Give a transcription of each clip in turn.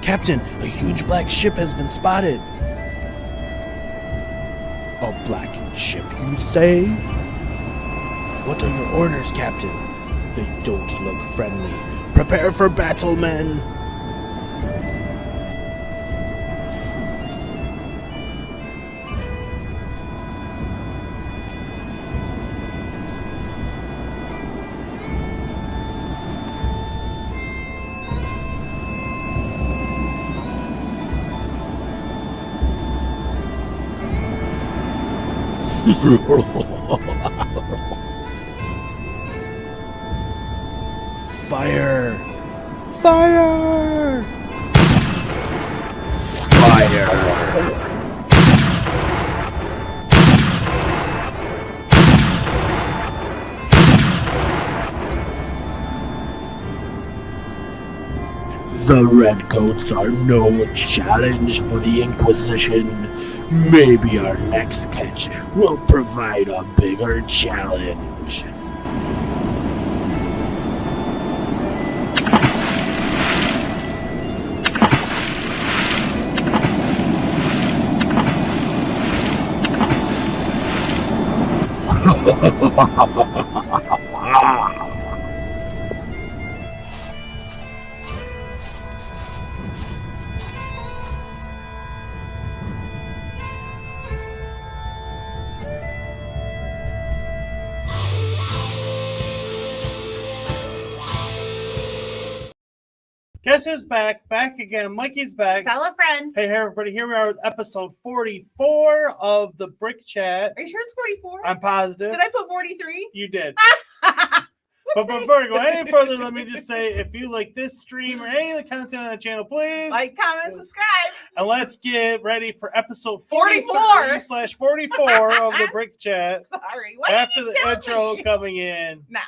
Captain, a huge black ship has been spotted. A black ship, you say? What are your orders, Captain? They don't look friendly. Prepare for battle, men! Fire! Fire! Fire! The Redcoats are no challenge for the Inquisition. Maybe our next catch will provide a bigger challenge. Guess who's back? Back again. Mikey's back. Tell a friend. Hey, everybody. Here we are with episode 44 of the Brick Chat. Are you sure it's 44? I'm positive. Did I put 43? You did. But before we go any further, let me just say, if you like this stream or any of the content on the channel, please Like, comment, subscribe. And let's get ready for episode 44 /44 of the Brick Chat. Sorry. What After are you the telling intro me? coming in. Now.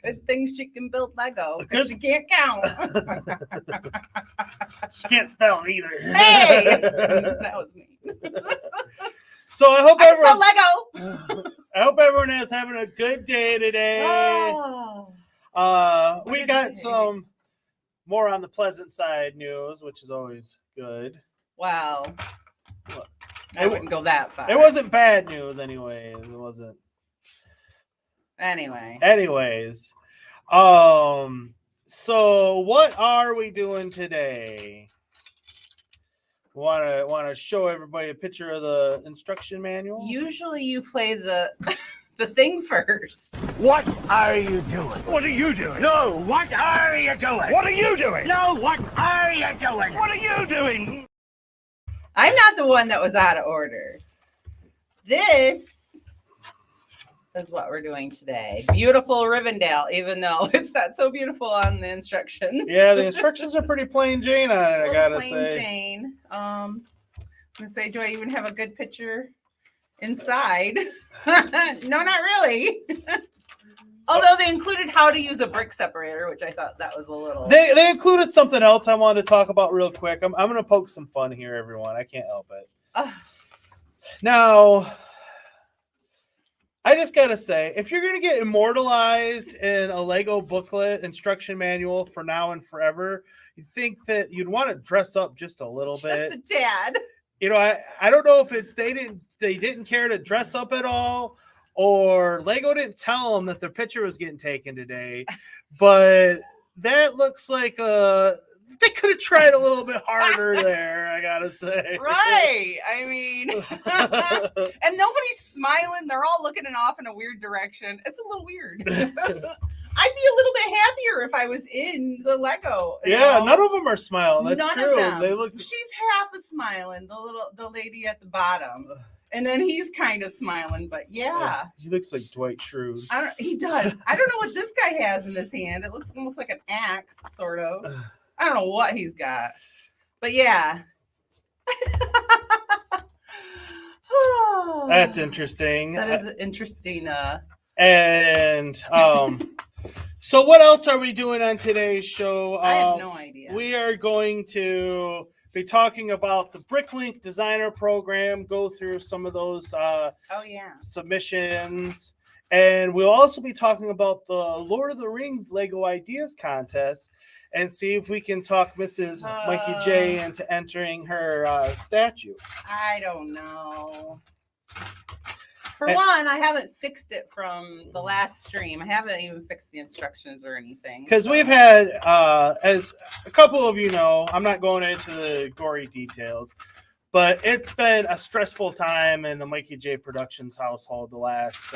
Good thing she can build Lego because she can't count. She can't spell either. Hey! That was me. So I hope Lego! I hope everyone is having a good day today. Oh. We got some more on the pleasant side news, which is always good. Wow. Look, I wouldn't go that far. It wasn't bad news anyways. It wasn't. Anyways. So what are we doing today? Want to show everybody a picture of the instruction manual? Usually you play the the thing first. What are you doing? What are you doing? No, what are you doing? What are you doing? No, what are you doing? What are you doing? I'm not the one that was out of order. This is what we're doing today. Beautiful Rivendell, even though it's not so beautiful on the instructions. Yeah, the instructions are pretty plain Jane on it, I gotta plain say. Jane. I'm gonna say, do I even have a good picture inside? No, not really. Although they included how to use a brick separator, which I thought that was a little. They included something else I wanted to talk about real quick. I'm gonna poke some fun here, everyone. I can't help it. Now, I just gotta say, if you're gonna get immortalized in a Lego booklet instruction manual for now and forever, you think that you'd want to dress up just a little bit. Just a tad. You know, I don't know if it's they didn't care to dress up at all, or Lego didn't tell them that their picture was getting taken today, but that looks like they could have tried a little bit harder there, I gotta say. Right. I mean, and nobody's smiling. They're all looking off in a weird direction. It's a little weird. I'd be a little bit happier if I was in the Lego. Yeah, know? none of them are smiling. That's None true. of them. They look. She's half a smiling. The lady at the bottom. And then he's kind of smiling, but yeah. He looks like Dwight Schrute. He does. I don't know what this guy has in his hand. It looks almost like an axe, sort of. I don't know what he's got. But yeah. That's interesting. That is interesting. And so what else are we doing on today's show? I have no idea. We are going to be talking about the Bricklink Designer Program, go through some of those submissions. And we'll also be talking about the Lord of the Rings Lego Ideas Contest and see if we can talk Mrs. Mikey J into entering her statue. I don't know. For one, I haven't fixed it from the last stream. I haven't even fixed the instructions or anything. Because we've had, as a couple of you know, I'm not going into the gory details, but it's been a stressful time in the Mikey J Productions household the last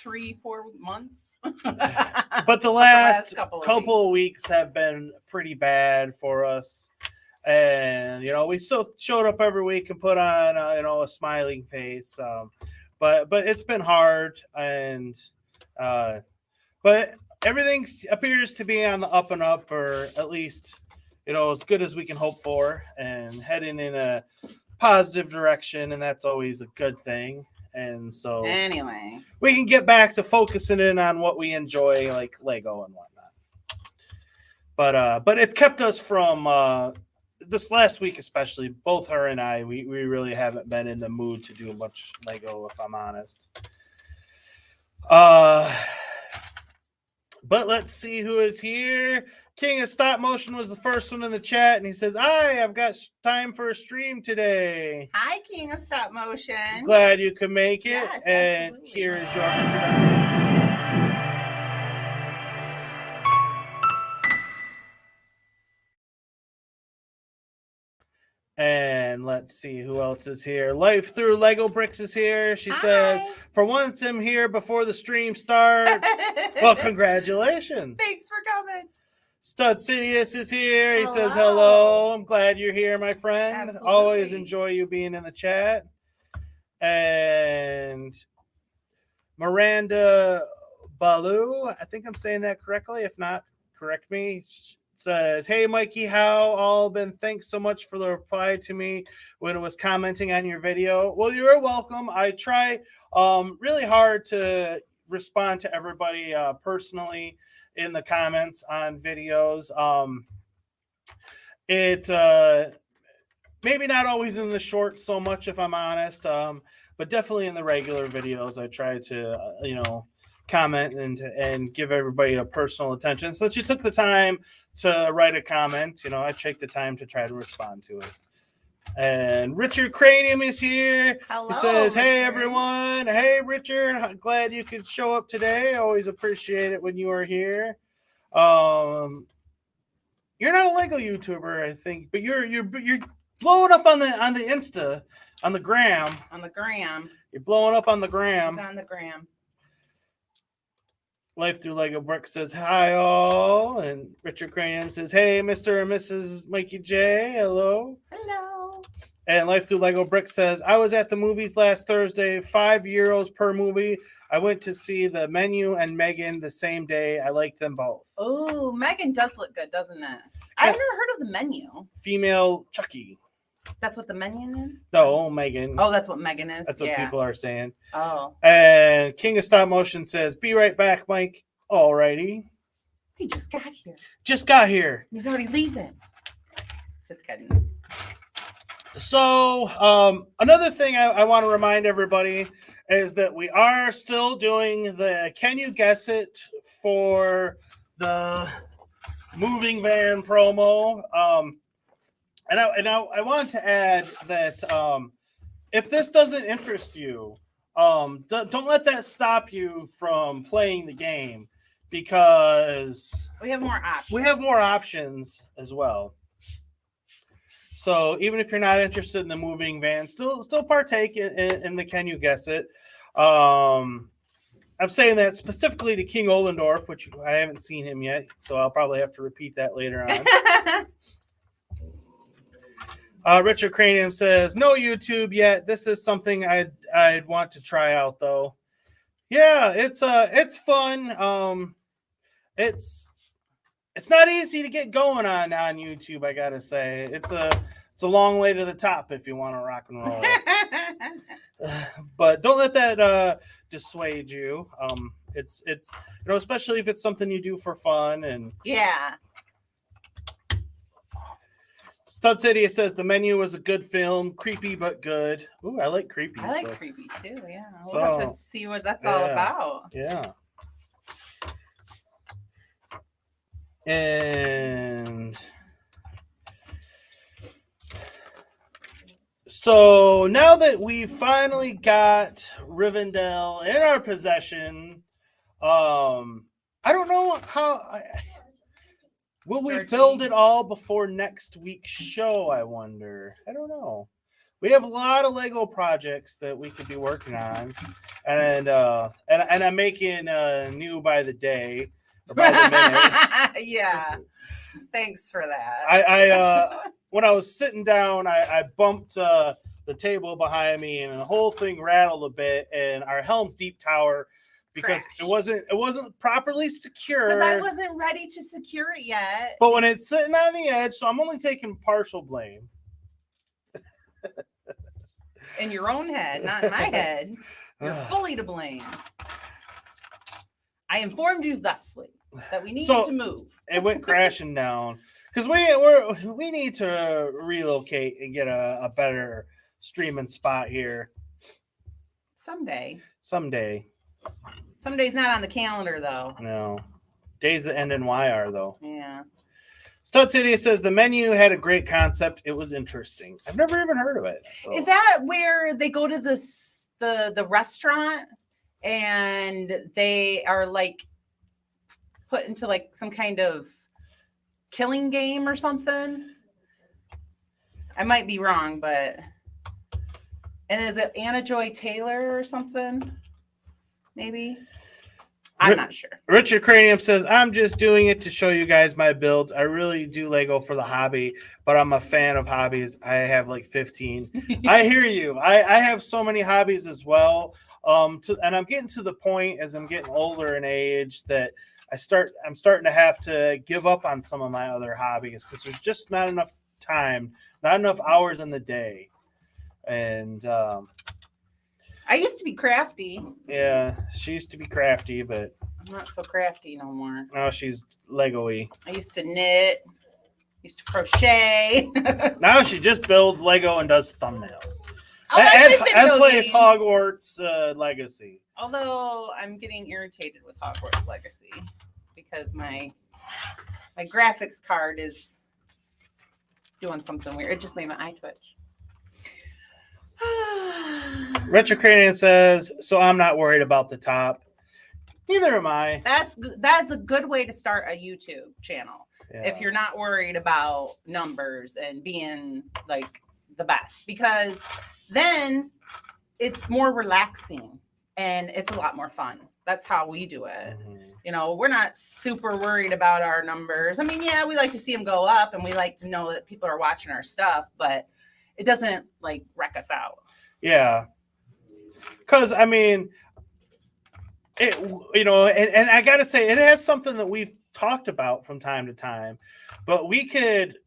3-4 months. But the last couple of weeks have been pretty bad for us. And, you know, we still showed up every week and put on, a smiling face. But it's been hard. And, but everything appears to be on the up and up, or at least, as good as we can hope for, and heading in a positive direction. And that's always a good thing. And so anyway, we can get back to focusing in on what we enjoy, like Lego and whatnot. But it's kept us from, this last week, especially, both her and I, we really haven't been in the mood to do much Lego, if I'm honest. But let's see who is here. King of Stop Motion was the first one in the chat, and he says, I've got time for a stream today. Hi, King of Stop Motion. Glad you could make it. Yes, and absolutely. Here is your introduction. And let's see who else is here. Life Through Lego Bricks is here. She says, for once I'm here before the stream starts. Well, congratulations. Thanks for coming. Stud Sidious is here. He says, hello. I'm glad you're here, my friend. Absolutely. Always enjoy you being in the chat. And Miranda Baloo, I think I'm saying that correctly. If not, correct me. Says, hey, Mikey, how all been? Thanks so much for the reply to me when it was commenting on your video. Well, you're welcome. I try really hard to respond to everybody personally in the comments on videos. It maybe not always in the short so much, if I'm honest, but definitely in the regular videos, I try to, comment and give everybody a personal attention. So that you took the time to write a comment, I take the time to try to respond to it. And Richard Cranium is here. Hello, he says, hey, Richard. everyone. Hey, Richard. I'm glad you could show up today. Always appreciate it when you are here. You're not a Lego YouTuber, I think, but you're blowing up on the Insta, on the gram. On the gram. You're blowing up on the gram. It's on the gram. Life Through Lego Brick says, hi, all. And Richard Cranium says, hey, Mr. and Mrs. Mikey J. Hello. Hello. And Life Through Lego Brick says, I was at the movies last Thursday, €5 per movie. I went to see The Menu and Megan the same day. I like them both. Oh, Megan does look good, doesn't it? I've never heard of The Menu. Female Chucky. That's what The Menu is? No, Megan. Oh, that's what Megan is? That's what people are saying. Oh. And King of Stop Motion says, be right back, Mike. Alrighty. He just got here. Just got here. He's already leaving. Just kidding. So, another thing I want to remind everybody is that we are still doing the Can You Guess It for the moving van promo. And I want to add that if this doesn't interest you, don't let that stop you from playing the game, because we have more options. We have more options as well. So even if you're not interested in the moving van, still partake in the Can You Guess It. I'm saying that specifically to King Ollendorf, which I haven't seen him yet, so I'll probably have to repeat that later on. Richard Cranium says, no YouTube yet. This is something I'd want to try out though. Yeah, it's fun. It's not easy to get going on YouTube, I gotta say. It's a long way to the top if you want to rock and roll. But don't let that dissuade you. It's especially if it's something you do for fun. And yeah. Stud City says the Menu was a good film, creepy but good. Ooh, I like creepy. I like creepy too. Yeah, we'll have to see what that's all about. Yeah. And so now that we finally got Rivendell in our possession, I don't know how. Will we build it all before next week's show? I wonder. I don't know. We have a lot of Lego projects that we could be working on, and I'm making new by the day or by the minute. Yeah. Thanks for that. I when I was sitting down, I bumped the table behind me, and the whole thing rattled a bit. And our Helm's Deep tower, because it wasn't properly secure. Because I wasn't ready to secure it yet. But when it's sitting on the edge, so I'm only taking partial blame. In your own head, not in my head. You're fully to blame. I informed you thusly that we needed to move. It went crashing down because we need to relocate and get a better streaming spot here. Someday. Someday's not on the calendar though. No. Days that end in Y are though. Yeah. Stud City says the Menu had a great concept. It was interesting. I've never even heard of it. So. Is that where they go to the restaurant and they are like put into like some kind of killing game or something? I might be wrong, but and is it Anna Joy Taylor or something? Maybe. I'm not sure. Richard Cranium says, I'm just doing it to show you guys my builds. I really do Lego for the hobby, but I'm a fan of hobbies. I have like 15. I hear you. I have so many hobbies as well. And I'm getting to the point as I'm getting older in age that I'm starting to have to give up on some of my other hobbies because there's just not enough time, not enough hours in the day. And I used to be crafty. Yeah, she used to be crafty, but I'm not so crafty no more. Now she's Lego-y. I used to knit, used to crochet. Now she just builds Lego and does thumbnails. And plays Hogwarts Legacy. Although I'm getting irritated with Hogwarts Legacy because my graphics card is doing something weird. It just made my eye twitch. Richard Cranian says, so I'm not worried about the top. Neither am I. That's a good way to start a YouTube channel. Yeah. If you're not worried about numbers and being like the best, because then it's more relaxing and it's a lot more fun. That's how we do it. Mm-hmm. You know, we're not super worried about our numbers. I mean, yeah, we like to see them go up and we like to know that people are watching our stuff, but it doesn't like wreck us out. Yeah. Because, I mean, and I got to say, it has something that we've talked about from time to time, but we could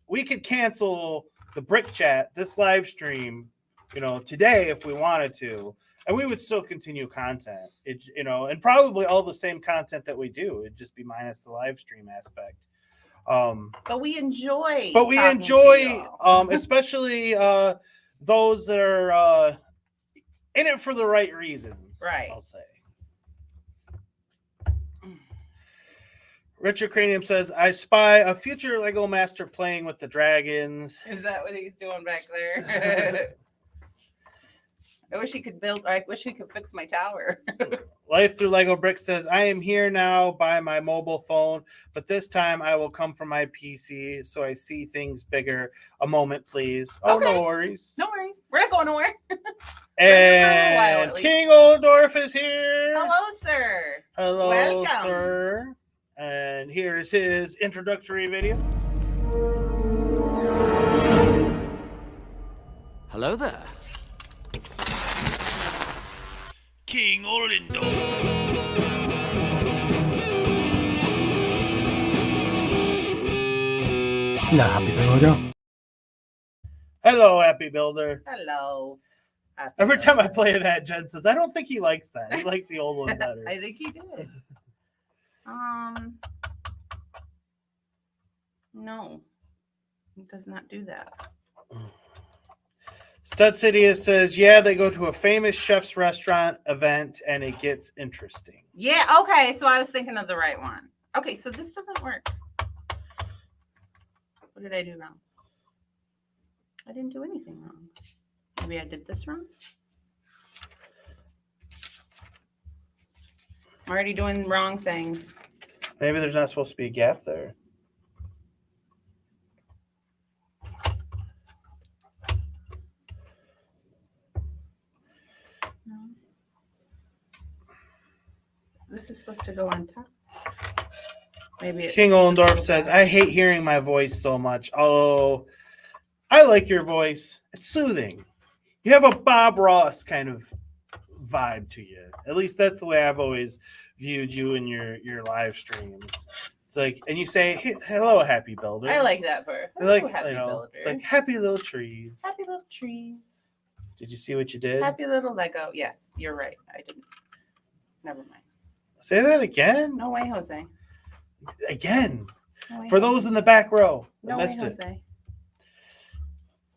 cancel the Brick Chat, this live stream, today if we wanted to, and we would still continue content, and probably all the same content that we do. It'd just be minus the live stream aspect. But we enjoy, especially those that are in it for the right reasons. Right. I'll say. Richard Cranium says, I spy a future Lego master playing with the dragons. Is that what he's doing back there? I wish he could fix my tower. Life Through Lego Brick says, I am here now by my mobile phone, but this time I will come from my PC so I see things bigger. A moment, please. Oh, okay. No worries. No worries. We're not going nowhere. And King Oldorf is here. Hello, sir. Hello, welcome. Sir. And here's his introductory video. Hello there. King Olindo. Hello, Happy Builder. Hello, Happy Builder. Hello. Happy Every time I Builder. play that, Jen says, I don't think he likes that. He likes the old one better. I think he did. No, it does not do that. Stud City says, yeah, they go to a famous chef's restaurant event and it gets interesting. Yeah, okay, so I was thinking of the right one. Okay, so this doesn't work. What did I do wrong? I didn't do anything wrong. Maybe I did this wrong? I'm already doing wrong things. Maybe there's not supposed to be a gap there. No. This is supposed to go on top. Maybe it's King Ollendorf says, I hate hearing my voice so much. Although I like your voice. It's soothing. You have a Bob Ross kind of vibe to you. At least that's the way I've always viewed you in your live streams. It's like, and you say, hello, Happy Builder. I like that part. I like, Happy Builder. it's like happy little trees. Happy little trees. Did you see what you did? Happy little Lego. Yes, you're right. I didn't. Never mind. Say that again. No way, Jose. Again. No way, For those in the back row that No way, missed it. Jose.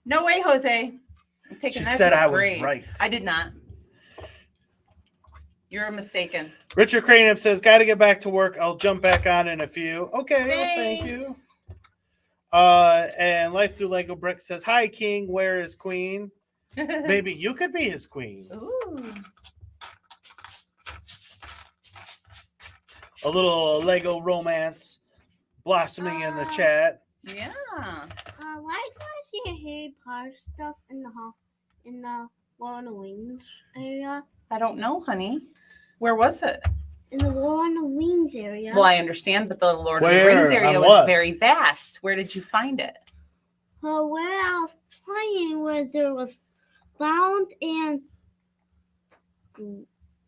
No way, Jose. I'm taking She that said to the I was grave. right. I did not. You're mistaken. Richard Cranium says, got to get back to work. I'll jump back on in a few. Okay, well, thank you. Thanks. And Life Through Lego Brick says, hi, King. Where is Queen? Maybe you could be his queen. Ooh. A little Lego romance blossoming in the chat. Yeah. Why do I see a Harry Potter stuff in the War on the Wings area? I don't know, honey. Where was it? In the War on the Wings area. Well, I understand, but the Lord of the Where? Rings area On was what? very vast. Where did you find it? Well, where I was playing, where there was bound and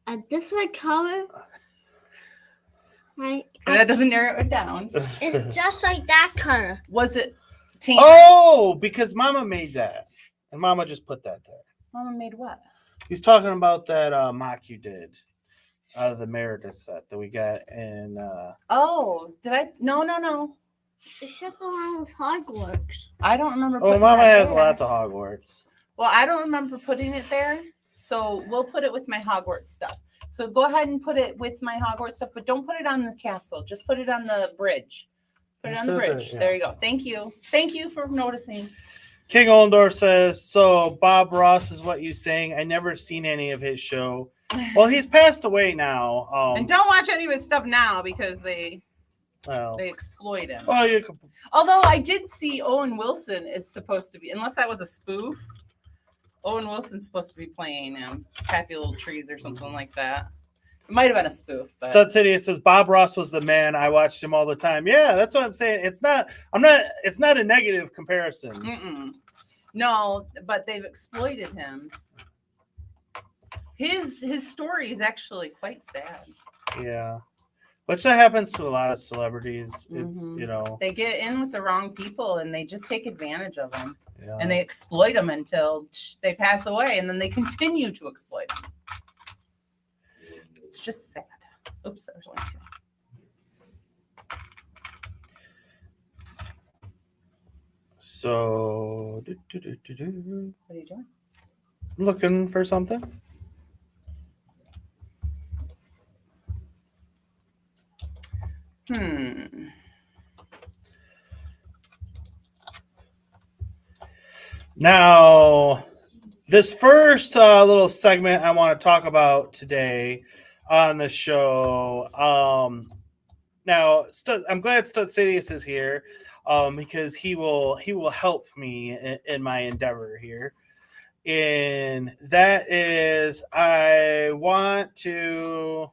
a different color. That doesn't narrow it down. It's just like that color. Was it tan? Oh, because Mama made that. And Mama just put that there. Mama made what? He's talking about that mock you did out of the Meredith set that we got in. Oh, did I? No. It should belong with Hogwarts. I don't remember. Oh, putting Mama that has there. lots of Hogwarts. Well, I don't remember putting it there, so we'll put it with my Hogwarts stuff. So go ahead and put it with my Hogwarts stuff, but don't put it on the castle. Just put it on the bridge. Put it on the Said that, bridge. yeah. There you go. Thank you. Thank you for noticing. King Ollendorf says, so Bob Ross is what you saying. I never seen any of his show. Well, he's passed away now. And don't watch any of his stuff now because they Well, exploit him. well, you could, Although I did see Owen Wilson is supposed to be, unless that was a spoof, Owen Wilson's supposed to be playing Happy Little Trees or something like that. It might have been a spoof. But... Stud City says Bob Ross was the man. I watched him all the time. Yeah, that's what I'm saying. It's not a negative comparison. Mm-mm. No, but they've exploited him. His story is actually quite sad. Yeah. Which that happens to a lot of celebrities. It's, Mhm. you know. They get in with the wrong people and they just take advantage of them. Yeah. And they exploit them until they pass away, and then they continue to exploit them. It's just sad. Oops, there's one too. So, What are you doing? looking for something. Now, this first little segment I want to talk about today on the show. Now, I'm glad Stud Sidious is here because he will help me in my endeavor here. And that is, I want to.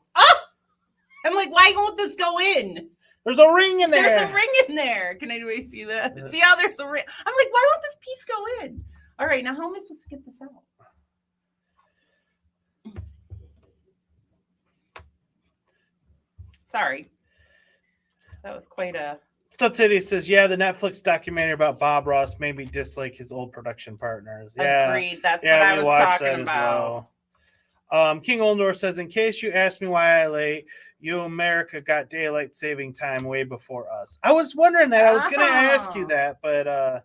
I'm like, why won't this go in? There's a ring in there. There's a ring in there. Can anybody see that? See how there's a ring? I'm like, why won't this piece go in? All right, now how am I supposed to get this out? Sorry. That was quite a... Stud City says, yeah, the Netflix documentary about Bob Ross made me dislike his old production partners. Yeah, Agreed. That's what I was talking about. King Oldor says, in case you ask me why I late, you America got daylight saving time way before us. I was wondering that. I was going to ask you that, but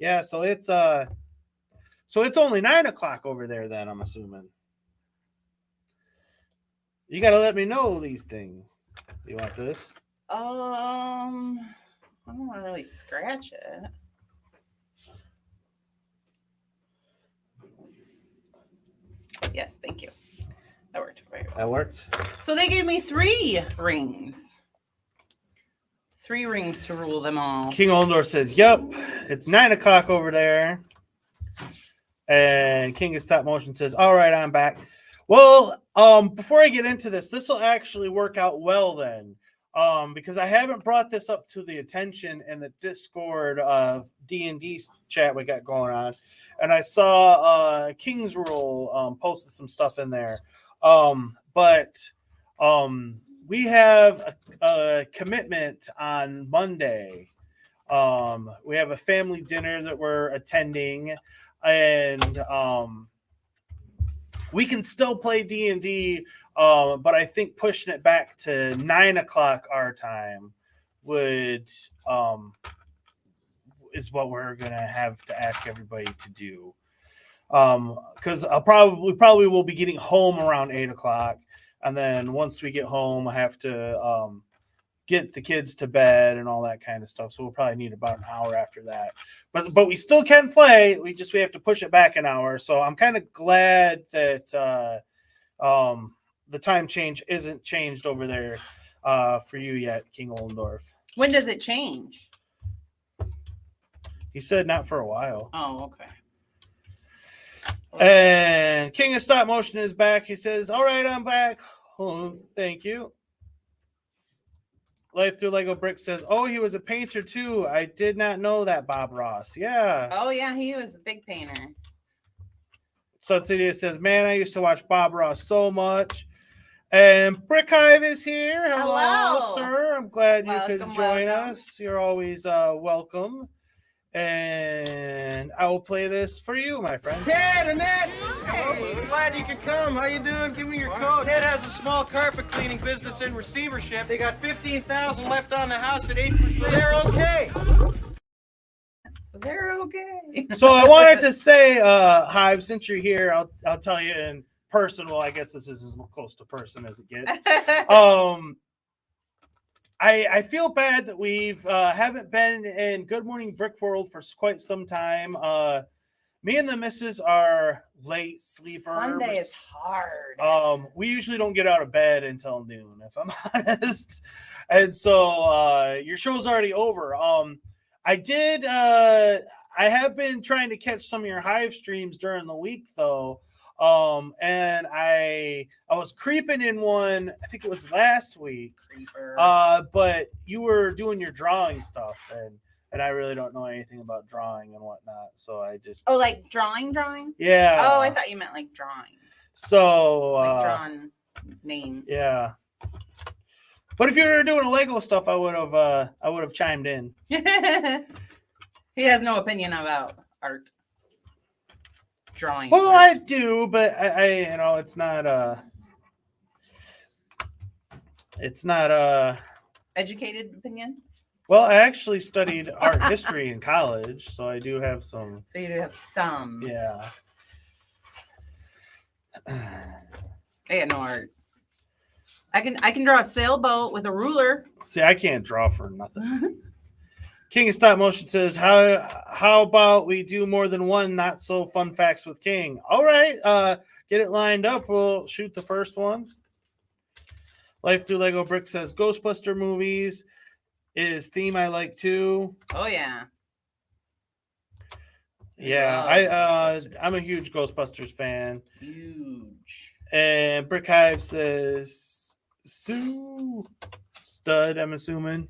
yeah, so it's only 9 o'clock over there then, I'm assuming. You got to let me know these things. You want this? I don't want to really scratch it. Yes, thank you. That worked very well. That worked. So they gave me 3 rings. 3 rings to rule them all. King Oldor says, yep, it's 9 o'clock over there. And King of Stop Motion says, all right, I'm back. Well, before I get into this will actually work out well then. Because I haven't brought this up to the attention in the Discord of D&D chat we got going on. And I saw King's Rule posted some stuff in there. But we have a commitment on Monday. We have a family dinner that we're attending. And we can still play D&D, but I think pushing it back to 9 o'clock our time would is what we're gonna have to ask everybody to do. Because we probably will be getting home around 8 o'clock, and then once we get home, I have to get the kids to bed and all that kind of stuff. So we'll probably need about an hour after that. But we still can play. We have to push it back an hour. So I'm kind of glad that the time change isn't changed over there for you yet, King Oldendorf. When does it change? He said not for a while. Oh, okay. And King of Stop Motion is back. He says, all right, I'm back. Oh, thank you. Life Through Lego Brick says, oh, he was a painter too. I did not know that, Bob Ross. Yeah. Oh, yeah, he was a big painter. Stud City says, man, I used to watch Bob Ross so much. And Brick Hive is here. Hello, sir. I'm glad you could join us. You're always welcome. And I will play this for you, my friend. Ted, Annette! Hey, glad you could come. How you doing? Give me your coat. Ted has a small carpet cleaning business in receivership. They got $15,000 left on the house at 8%. So they're okay. So they're okay. So I wanted to say, Hive, since you're here, I'll tell you in person. Well, I guess this is as close to person as it gets. I feel bad that we've haven't been in Good Morning Brick World for quite some time. Me and the missus are late sleepers. Sunday is hard. We usually don't get out of bed until noon, if I'm honest. And so your show's already over. I have been trying to catch some of your Hive streams during the week though. And I was creeping in one, I think it was last week. Creeper. But you were doing your drawing stuff and I really don't know anything about drawing and whatnot. So I just like drawing? Yeah. Oh, I thought you meant like drawing. So like drawn names. Yeah. But if you were doing Lego stuff, I would have chimed in. He has no opinion about art. Drawing. Well, I do, but I it's not educated opinion. Well, I actually studied art history in college, so I do have some. So you do have some. Yeah. I got no art. I can draw a sailboat with a ruler. See, I can't draw for nothing. King of Stop Motion says, how about we do more than one not so fun facts with King? All right, get it lined up. We'll shoot the first one. Life Through Lego Brick says, Ghostbuster movies is theme I like too. Oh yeah. Yeah, I'm a huge Ghostbusters fan. Huge. And Brick Hive says, Sue Stud, I'm assuming.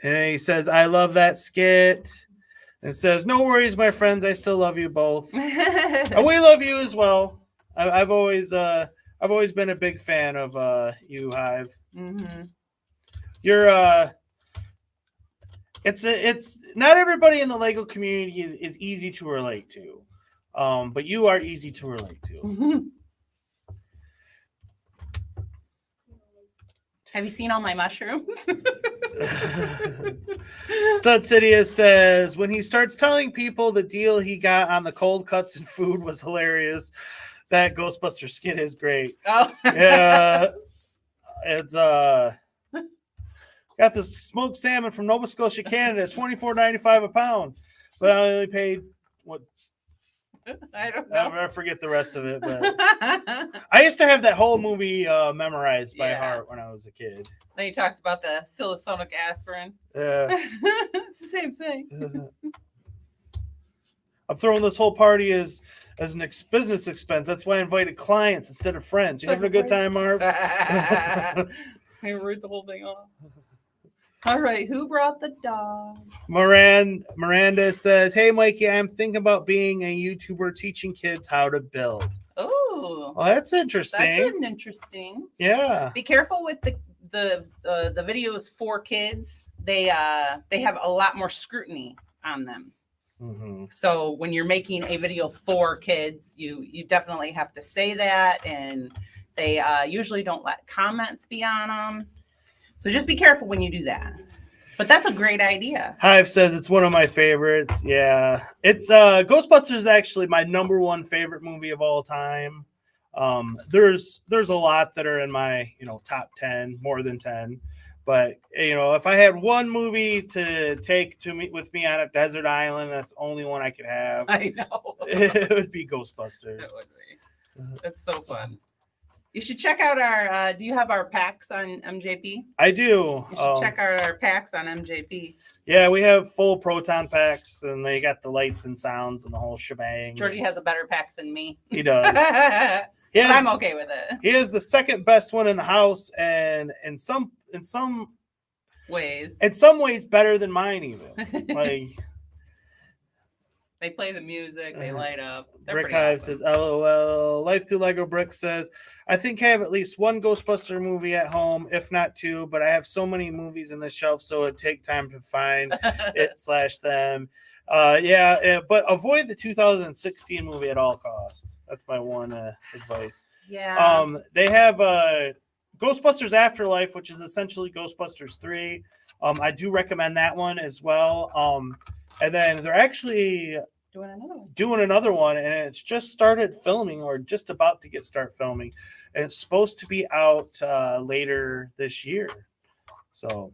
And he says, I love that skit. It says, "No worries, my friends. I still love you both, and we love you as well. I've always been a big fan of you, Hive. Mm-hmm. You're it's not everybody in the Lego community is easy to relate to, but you are easy to relate to." Have you seen all my mushrooms? Stud Sidious says, when he starts telling people the deal he got on the cold cuts and food was hilarious. That Ghostbuster skit is great. Oh. Yeah. It's got this smoked salmon from Nova Scotia, Canada, $24.95 a pound. But I only paid what? I don't know. I forget the rest of it, but I used to have that whole movie memorized by heart when I was a kid. Then he talks about the psilocybin aspirin. Yeah. It's the same thing. I'm throwing this whole party as an business expense. That's why I invited clients instead of friends. You having a good time, Marv? I wrote the whole thing off. All right, who brought the dog? Miranda says, "Hey, Mikey, I'm thinking about being a YouTuber teaching kids how to build." Oh, well, that's interesting. That's an interesting. Yeah. Be careful with the videos for kids. They have a lot more scrutiny on them. Mm-hmm. So when you're making a video for kids, you definitely have to say that, and they usually don't let comments be on them. So just be careful when you do that. But that's a great idea. Hive says it's one of my favorites. Yeah. It's Ghostbusters is actually my number one favorite movie of all time. There's a lot that are in my, top 10, more than 10. But, if I had one movie to take with me on a desert island, that's the only one I could have. I know. It would be Ghostbusters. It would be. That's so fun. You should check out our, do you have our packs on MJP? I do. You should check out our packs on MJP. Yeah, we have full proton packs, and they got the lights and sounds and the whole shebang. Georgie has a better pack than me. He does. But I'm okay with it. He is the second best one in the house, and in some ways better than mine even. Like, they play the music, they light up. Brick Hive says, "LOL." Life Through Lego Brick says, "I think I have at least one Ghostbuster movie at home, if not two, but I have so many movies in the shelf, so it'd take time to find it/them. But avoid the 2016 movie at all costs. That's my one advice. Yeah. They have Ghostbusters Afterlife, which is essentially Ghostbusters 3. I do recommend that one as well. And then they're actually doing another one, and it's just started filming, or just about to start filming, and it's supposed to be out later this year. So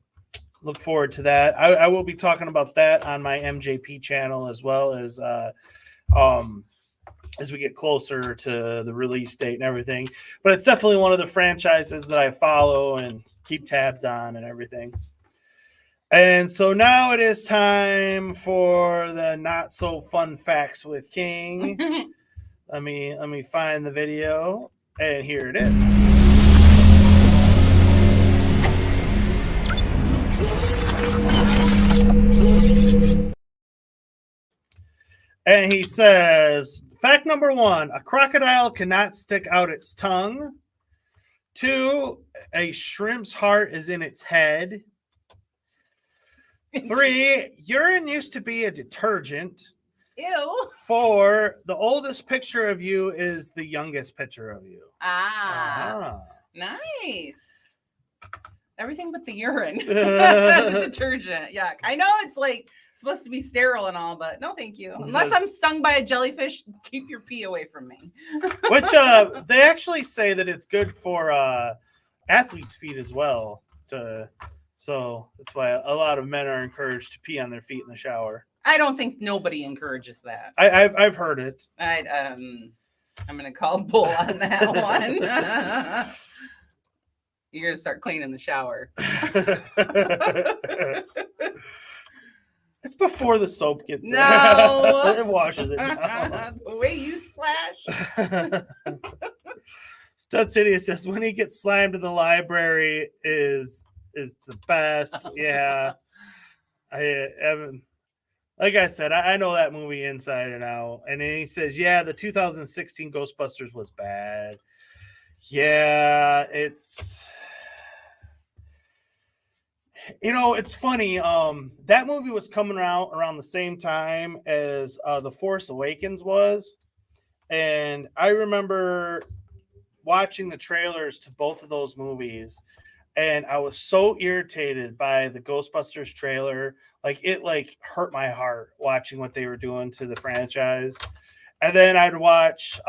look forward to that. I will be talking about that on my MJP channel, as well as we get closer to the release date and everything. But it's definitely one of the franchises that I follow and keep tabs on and everything. And so now it is time for the not so fun facts with King. Let me find the video, and here it is. And he says, fact number 1, a crocodile cannot stick out its tongue. 2, a shrimp's heart is in its head. 3, urine used to be a detergent. Ew. 4, the oldest picture of you is the youngest picture of you. Nice. Everything but the urine. That's a detergent. Yuck. I know it's like supposed to be sterile and all, but no thank you. Unless I'm stung by a jellyfish, keep your pee away from me. Which they actually say that it's good for athletes' feet as well. So that's why a lot of men are encouraged to pee on their feet in the shower. I don't think nobody encourages that. I've heard it. I'm gonna call bull on that one. You're gonna start cleaning the shower. It's before the soap gets in. It washes it down. The way you splash. Stud City says when he gets slimed in the library is the best. Yeah. I haven't. Like I said, I know that movie inside and out. And then he says, yeah, the 2016 Ghostbusters was bad. Yeah, it's... it's funny. That movie was coming out around the same time as The Force Awakens was. And I remember watching the trailers to both of those movies. And I was so irritated by the Ghostbusters trailer. It hurt my heart watching what they were doing to the franchise. And then I'd watch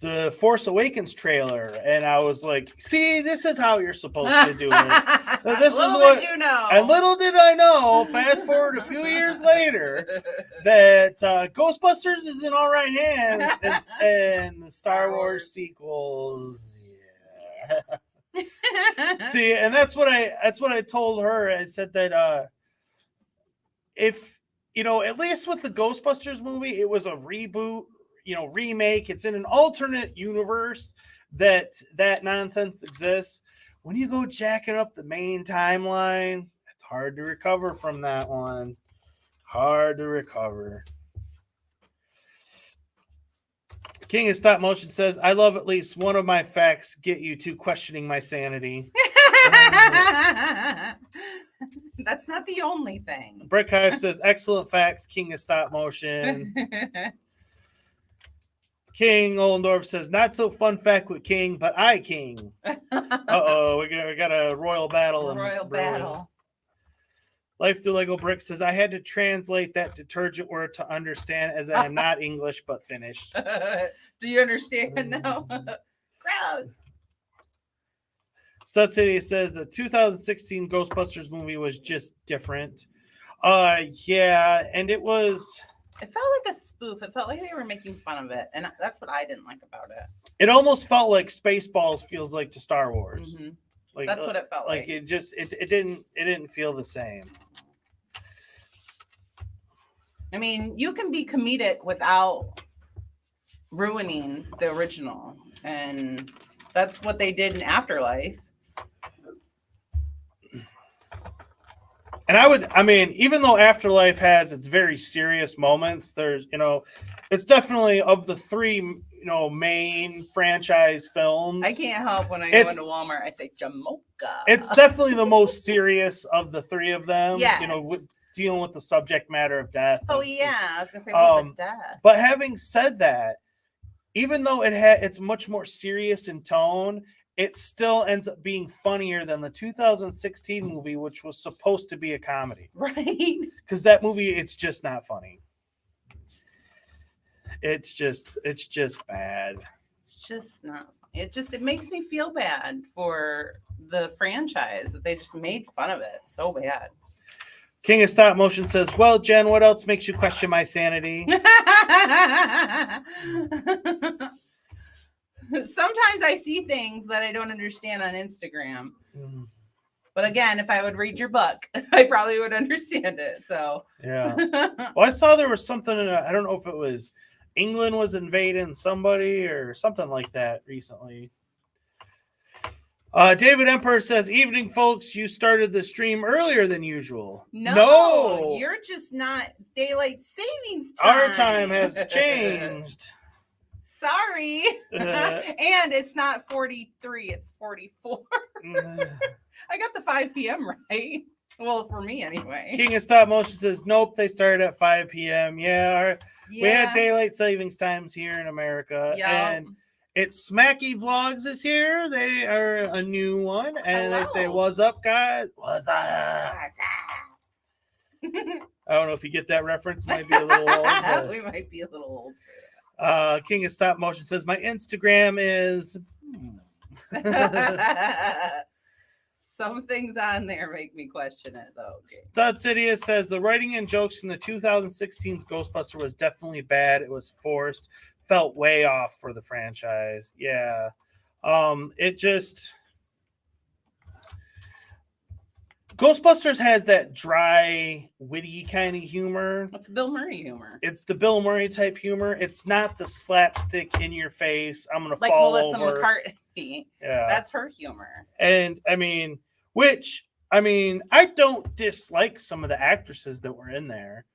the Force Awakens trailer, and I was like, see, this is how you're supposed to do it. This is what you know. And little did I know, fast forward a few years later, that Ghostbusters is in all right hands, and the Star Wars sequels. Yeah. See, and that's what I told her. I said that if at least with the Ghostbusters movie, it was a reboot, remake. It's in an alternate universe that nonsense exists. When you go jacking up the main timeline, it's hard to recover from that one. Hard to recover. King of Stop Motion says, I love at least one of my facts get you to questioning my sanity. That's not the only thing. Brick Hive says, excellent facts, King of Stop Motion. King Oldendorf says, not so fun fact with King, but I King. Uh-oh, we got a royal battle. Royal battle. Life through Lego Brick says, I had to translate that detergent word to understand, as I am not English but Finnish. Do you understand now? Gross. Stud City says the 2016 Ghostbusters movie was just different. Yeah, and it was... It felt like a spoof. It felt like they were making fun of it, and that's what I didn't like about it. It almost felt like Spaceballs feels like to Star Wars. Mm-hmm. Like that's what it felt like. It didn't feel the same. I mean, you can be comedic without ruining the original, and that's what they did in Afterlife. And even though Afterlife has its very serious moments, there's, it's definitely of the three, main franchise films. I can't help when I go into Walmart, I say Jamocha. It's definitely the most serious of the three of them. Yes. Dealing with the subject matter of death. Oh, yeah. I was going to say, what death? But having said that, even though it's much more serious in tone, it still ends up being funnier than the 2016 movie, which was supposed to be a comedy. Right. Because that movie, it's just not funny. It's just bad. It's just not. It makes me feel bad for the franchise that they just made fun of it so bad. King of Stop Motion says, well, Jen, what else makes you question my sanity? Sometimes I see things that I don't understand on Instagram. But again, if I would read your book, I probably would understand it. So yeah. Well, I saw there was something I don't know if it was England was invading somebody or something like that recently. David Emperor says, evening, folks. You started the stream earlier than usual. No, you're just not daylight savings time. Our time has changed. Sorry. And it's not 43, it's 44. I got the 5 p.m. right. Well, for me anyway. King of Stop Motion says, nope, they started at 5 p.m. Yeah. We had daylight savings times here in America. Yeah. And it's Smacky Vlogs is here. They are a new one. And They say, what's up, guys? What's up? I don't know if you get that reference. Might be a little old. We might be a little old. King of Stop Motion says, my Instagram is... Some things on there make me question it, though. Okay. Stud Sidious says, the writing and jokes in the 2016 Ghostbuster was definitely bad. It was forced. Felt way off for the franchise. Yeah. It just... Ghostbusters has that dry, witty kind of humor. It's Bill Murray humor. It's the Bill Murray type humor. It's not the slapstick in your face. I'm gonna like fall Melissa over. McCarthy. Yeah, that's her humor. And which I mean, I don't dislike some of the actresses that were in there.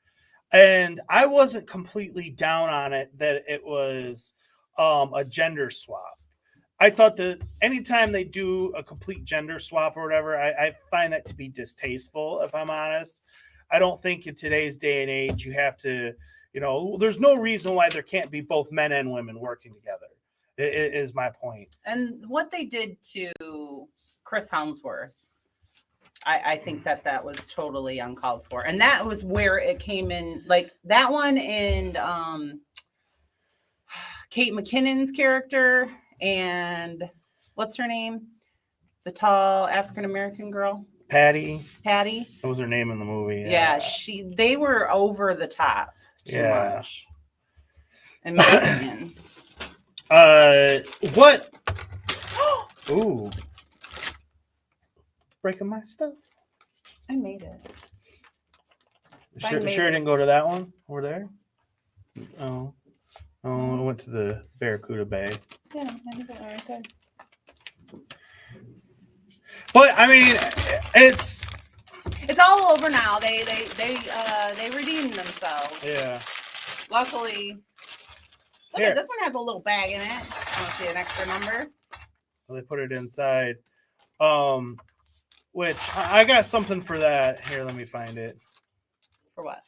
And I wasn't completely down on it that it was a gender swap. I thought that anytime they do a complete gender swap or whatever, I find that to be distasteful, if I'm honest. I don't think in today's day and age you have to, there's no reason why there can't be both men and women working together, is my point. And what they did to Chris Helmsworth, I think that was totally uncalled for. And that was where it came in, like that one and Kate McKinnon's character and what's her name? The tall African-American girl. Patty. That was her name in the movie. Yeah, they were over the top too much. In my opinion. What? Ooh. Breaking my stuff. I made it. Sure it didn't go to that one over there? Oh, it went to the Barracuda Bay. Yeah, I think it right there. But I mean, it's all over now. They redeemed themselves. Yeah. Luckily, look at this one has a little bag in it. I want to see an extra number. Well, they put it inside. Which I got something for that. Here, let me find it. For what?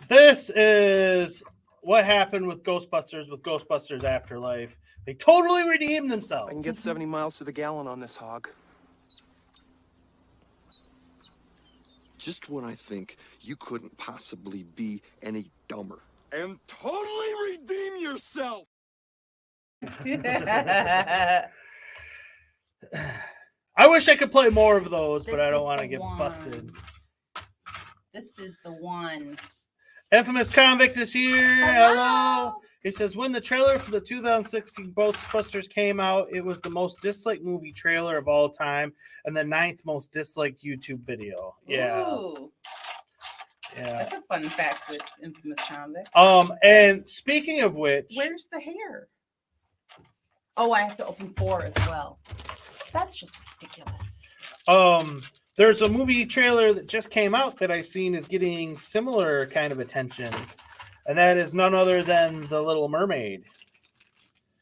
This is what happened with Ghostbusters Afterlife. They totally redeemed themselves. I can get 70 miles to the gallon on this hog. Just when I think you couldn't possibly be any dumber. And totally redeem yourself! I wish I could play more of those, but I don't want to get busted. This is the one. Infamous Convict is here. Hello. He says, when the trailer for the 2016 Ghostbusters came out, it was the most disliked movie trailer of all time and the 9th most disliked YouTube video. Yeah. Ooh. Yeah. That's a fun fact with Infamous Convict. And speaking of which, where's the hair? Oh, I have to open 4 as well. That's just ridiculous. There's a movie trailer that just came out that I've seen is getting similar kind of attention. And that is none other than The Little Mermaid.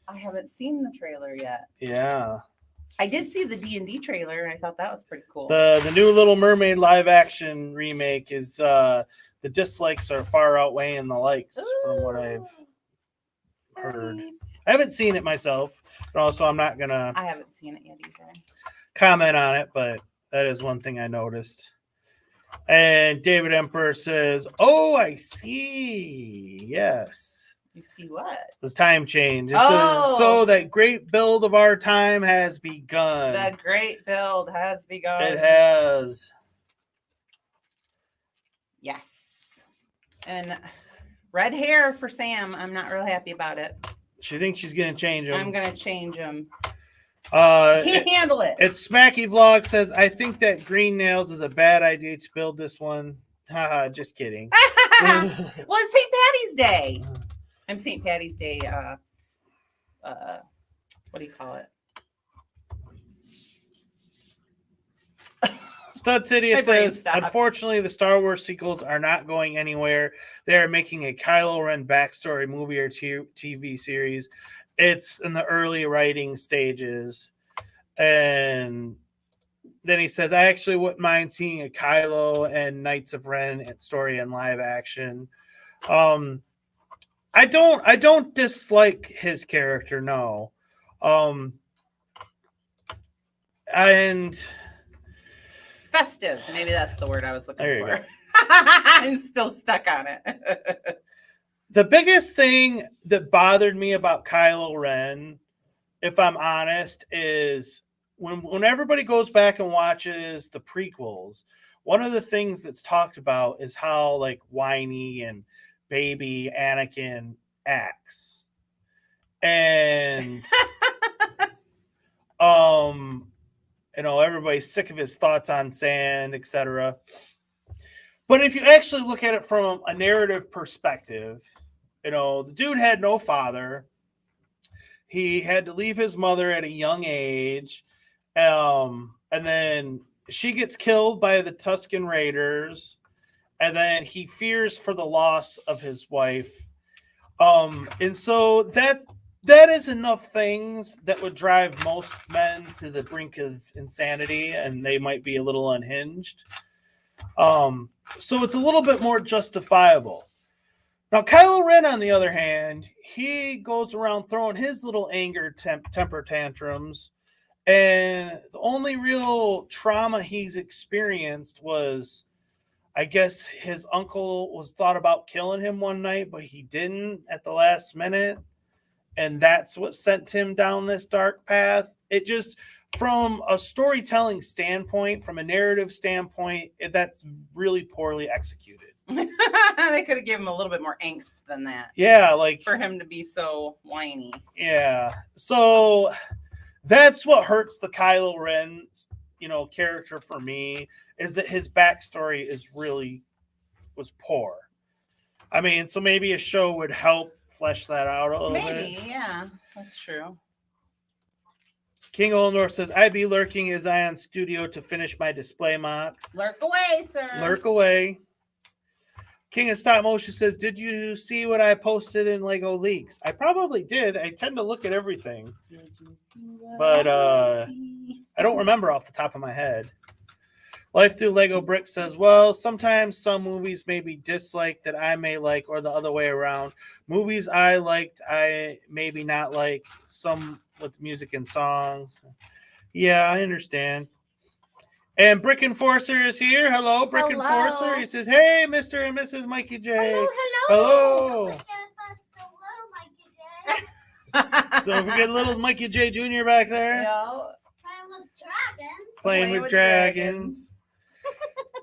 I haven't seen the trailer yet. Yeah. I did see the D&D trailer, and I thought that was pretty cool. The new Little Mermaid live action remake is the dislikes are far outweighing the likes. Ooh, from what I've heard. Nice. I haven't seen it myself, but also I'm not gonna. I haven't seen it yet either. Comment on it, but that is one thing I noticed. And David Emperor says, "Oh, I see. Yes. You see what? The time change. It says, so that great build of our time has begun. The great build has begun. It has. Yes. And red hair for Sam. I'm not real happy about it. She thinks she's going to change him. I'm going to change him. Can't handle it. It's Smacky Vlog says, I think that green nails is a bad idea to build this one. Haha, just kidding. Well, it's St. Patty's Day. I'm St. Patty's Day. What do you call it? Stud City says, unfortunately, the Star Wars sequels are not going anywhere. They are making a Kylo Ren backstory movie or TV series. It's in the early writing stages. And then he says, I actually wouldn't mind seeing a Kylo and Knights of Ren story in live action. I don't dislike his character, no. And festive, maybe that's the word I was looking for. I'm still stuck on it. The biggest thing that bothered me about Kylo Ren, if I'm honest, is when everybody goes back and watches the prequels, one of the things that's talked about is how like whiny and baby Anakin acts. And everybody's sick of his thoughts on sand, etc. But if you actually look at it from a narrative perspective, the dude had no father. He had to leave his mother at a young age. And then she gets killed by the Tusken Raiders, and then he fears for the loss of his wife. And so that is enough things that would drive most men to the brink of insanity, and they might be a little unhinged. So it's a little bit more justifiable. Now, Kylo Ren, on the other hand, he goes around throwing his little anger temper tantrums, and the only real trauma he's experienced was, I guess, his uncle was thought about killing him one night, but he didn't at the last minute, and that's what sent him down this dark path. It just, from a storytelling standpoint, from a narrative standpoint, that's really poorly executed. They could have given him a little bit more angst than that. Yeah, like for him to be so whiny. Yeah, so that's what hurts the Kylo Ren, character for me, is that his backstory was poor. I mean, so maybe a show would help flesh that out a little bit. Maybe, yeah, that's true. King Olnor says, "I be lurking as I on studio to finish my display mock." Lurk away, sir. Lurk away. King of Stop Motion says, "Did you see what I posted in Lego Leaks?" I probably did. I tend to look at everything. But I don't remember off the top of my head. Life Through Lego Brick says, "Well, sometimes some movies may be disliked that I may like, or the other way around. Movies I liked, I maybe not like, some with music and songs." Yeah, I understand. And Brick Enforcer is here. Hello, Brick Enforcer. He says, "Hey, Mr. and Mrs. Mikey J." Hello. Don't forget little Mikey J Jr. back there. No. Playing with dragons.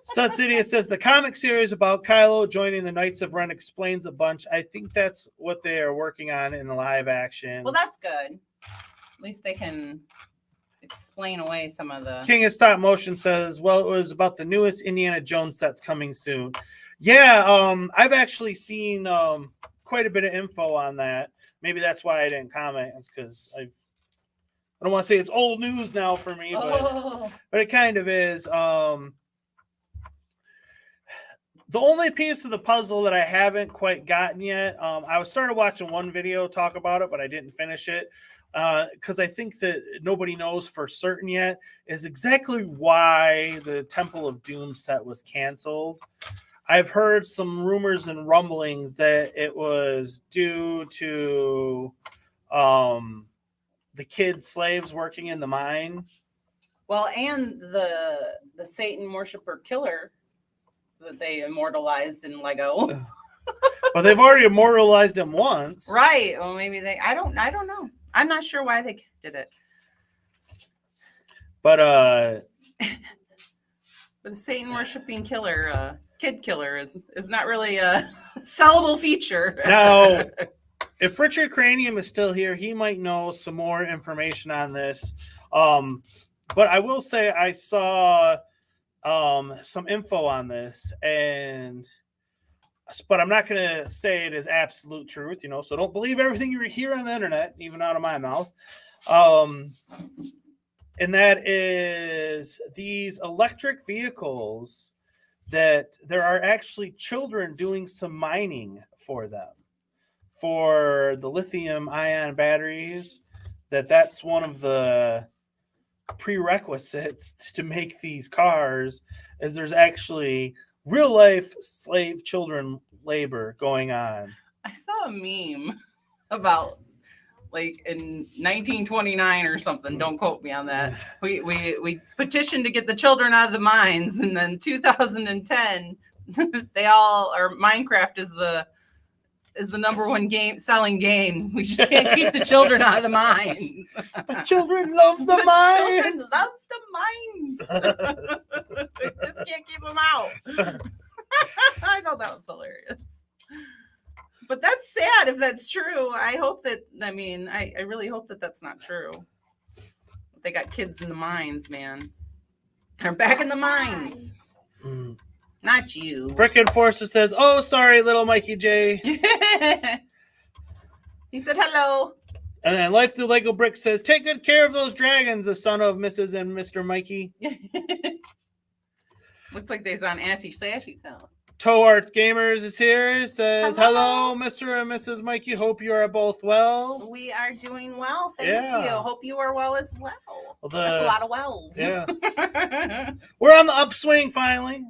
Stud City says, "The comic series about Kylo joining the Knights of Ren explains a bunch. I think that's what they are working on in the live action." Well, that's good. At least they can explain away some of the... King of Stop Motion says, "Well, it was about the newest Indiana Jones sets coming soon." Yeah, I've actually seen quite a bit of info on that. Maybe that's why I didn't comment. It's because I don't want to say it's old news now for me, but it kind of is. The only piece of the puzzle that I haven't quite gotten yet, I started watching one video talk about it, but I didn't finish it because I think that nobody knows for certain yet, is exactly why the Temple of Doom set was canceled. I've heard some rumors and rumblings that it was due to the kid slaves working in the mine. Well, and the Satan worshiper killer that they immortalized in Lego. Well, they've already immortalized him once. Right. Well, maybe I don't know. I'm not sure why they did it. But a Satan worshiping killer, kid killer is not really a sellable feature. Now, if Richard Cranium is still here, he might know some more information on this. But I will say I saw some info on this, but I'm not going to say it is absolute truth, so don't believe everything you hear on the internet, even out of my mouth. And that is these electric vehicles, that there are actually children doing some mining for them, for the lithium ion batteries, that's one of the prerequisites to make these cars, is there's actually real life slave children labor going on. I saw a meme about like in 1929 or something. Don't quote me on that. We petitioned to get the children out of the mines, and then 2010 they all, or Minecraft is the number one selling game. We just can't keep the children out of the mines. The children love the mines. Children love the mines. Just can't keep them out. I thought that was hilarious. But that's sad if that's true. I hope that, I really hope that that's not true. They got kids in the mines, man. They're back in the mines. Not you. Brick Enforcer says, "Oh, sorry, little Mikey J." He said hello. And then Life Through Lego Brick says, take good care of those dragons, the son of Mrs. and Mr. Mikey. Looks like there's on Assy Slashy's house. Toe Arts Gamers is here. He says, Hello. hello, Mr. and Mrs. Mikey. Hope you are both well. We are doing well. Thank Yeah. you. Hope you are well as well. Well, That's a lot of wells. Yeah. We're on the upswing finally.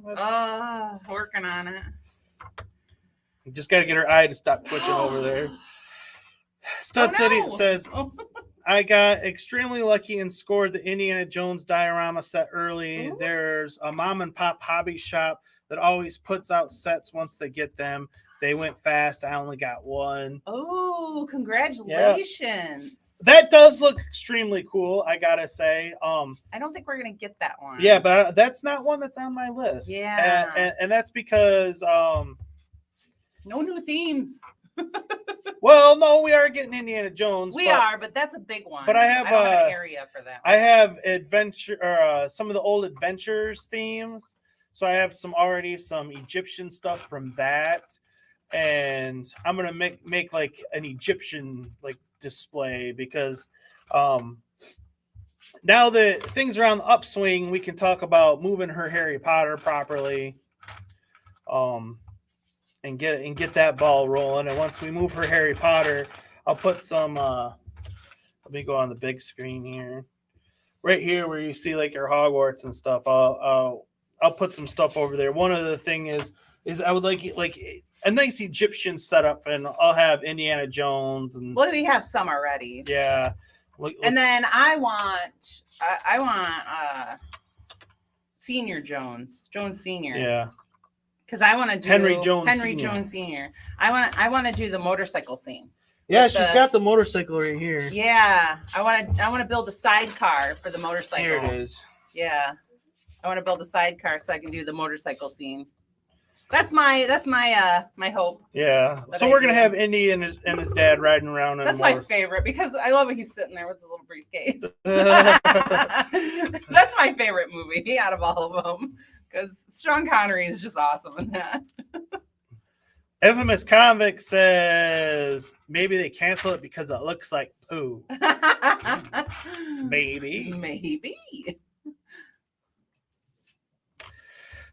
Working on it. Just got to get her eye to stop twitching over there. Stud City says, I got extremely lucky and scored the Indiana Jones diorama set early. Ooh. There's a mom and pop hobby shop that always puts out sets once they get them. They went fast. I only got one. Oh, congratulations. Yeah. That does look extremely cool, I gotta say. I don't think we're gonna get that one. Yeah, but that's not one that's on my list. Yeah. And that's because no new themes. well, no, we are getting Indiana Jones. We are, but that's a big one. But I have don't have an area for that one. I have adventure some of the old adventures themes. So I have some Egyptian stuff from that, and I'm gonna make like an Egyptian like display because now that things are on the upswing, we can talk about moving her Harry Potter properly, and get that ball rolling. And once we move her Harry Potter, I'll put some. Let me go on the big screen here, right here where you see like your Hogwarts and stuff. I'll put some stuff over there. One of the thing is I would like a nice Egyptian setup, and I'll have Indiana Jones and. Well, we have some already. Yeah. And then I want Senior Jones Senior. Yeah. Because I want to do Henry Jones Senior. I want to do the motorcycle scene. Yeah, she's got the motorcycle right here. Yeah, I want to build a sidecar for the motorcycle. Here it is. Yeah, I want to build a sidecar so I can do the motorcycle scene. That's my hope. Yeah. So we're gonna have Indy and his dad riding around. That's my favorite because I love it. He's sitting there with the little briefcase. That's my favorite movie out of all of them because Sean Connery is just awesome in that. Infamous Convict says maybe they cancel it because it looks like poo. Maybe.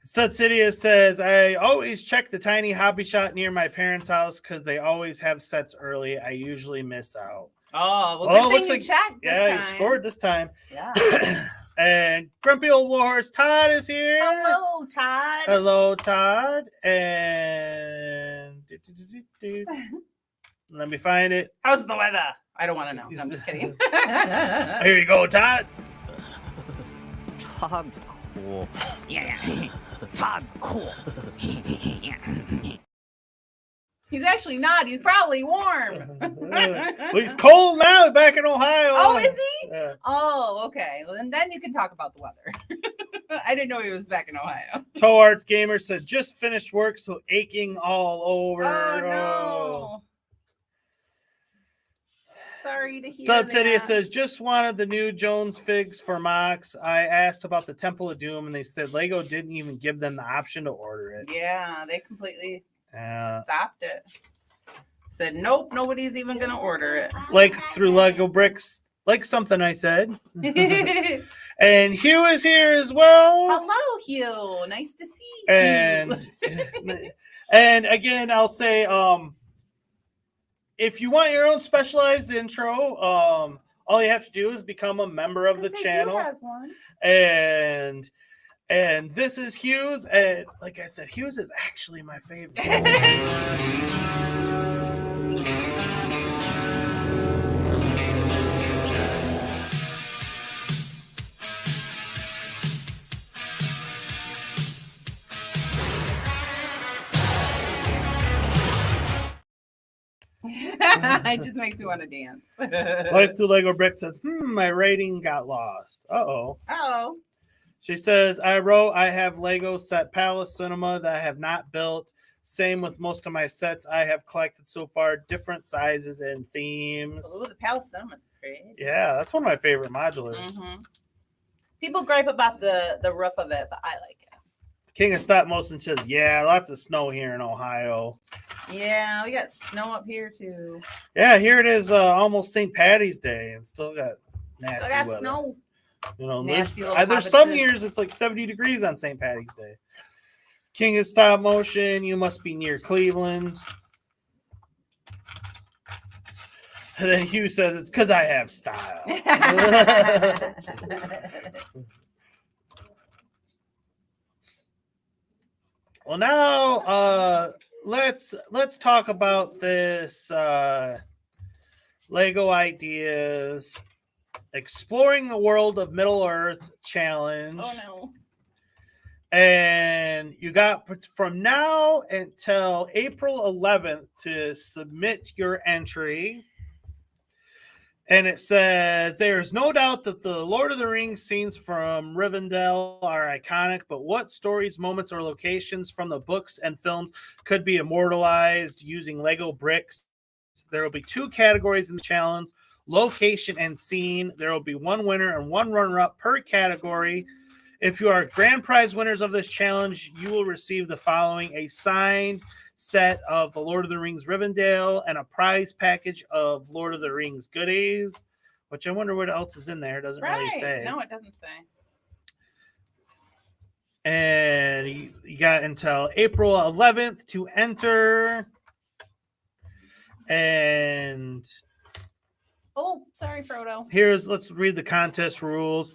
Stud City says, I always check the tiny hobby shop near my parents' house because they always have sets early. I usually miss out. Oh, well, good thing you checked this time. You scored this time. Yeah. And Grumpy Old Warhorse Todd is here. Hello, Todd. Hello, Todd. And let me find it. How's the weather? I don't want to know. No, I'm just kidding. Here you go, Todd. Todd's cool. Yeah. Todd's cool. He's actually not. He's probably warm. Well, he's cold now back in Ohio. Oh, is he? Yeah. Oh, okay. Well, and then you can talk about the weather. I didn't know he was back in Ohio. Toe Arts Gamer said, just finished work, so aching all over. Oh, no. Sorry to hear Stud that. City says, just wanted the new Jones figs for Mox. I asked about the Temple of Doom, and they said Lego didn't even give them the option to order it. Yeah, they completely stopped it. Said, nope, nobody's even going to order it. Like through Lego Bricks, like something I said. And Hugh is here as well. Hello, Hugh. Nice to see you. And again, I'll say, if you want your own specialized intro, all you have to do is become a member of the channel. Hugh has one. And this is Hughes, and like I said, Hughes is actually my favorite. It just makes me want to dance. Life Through Lego Brick says, my rating got lost. Uh-oh. Oh. She says, I have Lego set Palace Cinema that I have not built. Same with most of my sets I have collected so far, different sizes and themes. Oh, the Palace Cinema's pretty. Yeah, that's one of my favorite modulars. Mm-hmm. People gripe about the roof of it, but I like it. King of Stop Motion says, yeah, lots of snow here in Ohio. Yeah, we got snow up here too. Yeah, here it is, almost St. Patty's Day, and still got nasty Still got weather. snow. You know, Nasty little there's some hobbitses. years it's like 70 degrees on St. Patty's Day. King of Stop Motion, you must be near Cleveland. And then Hugh says it's because I have style. Well, now let's talk about this Lego Ideas Exploring the World of Middle Earth challenge. Oh no. And you got from now until April 11th to submit your entry. And it says, there is no doubt that the Lord of the Rings scenes from Rivendell are iconic, but what stories, moments, or locations from the books and films could be immortalized using Lego bricks? There will be 2 categories in the challenge, location and scene. There will be 1 winner and 1 runner-up per category. If you are grand prize winners of this challenge, you will receive the following: a signed set of the Lord of the Rings Rivendell and a prize package of Lord of the Rings goodies, which I wonder what else is in there. It doesn't really say. No, it doesn't say. And you got until April 11th to enter. And oh, sorry, Frodo. Let's read the contest rules.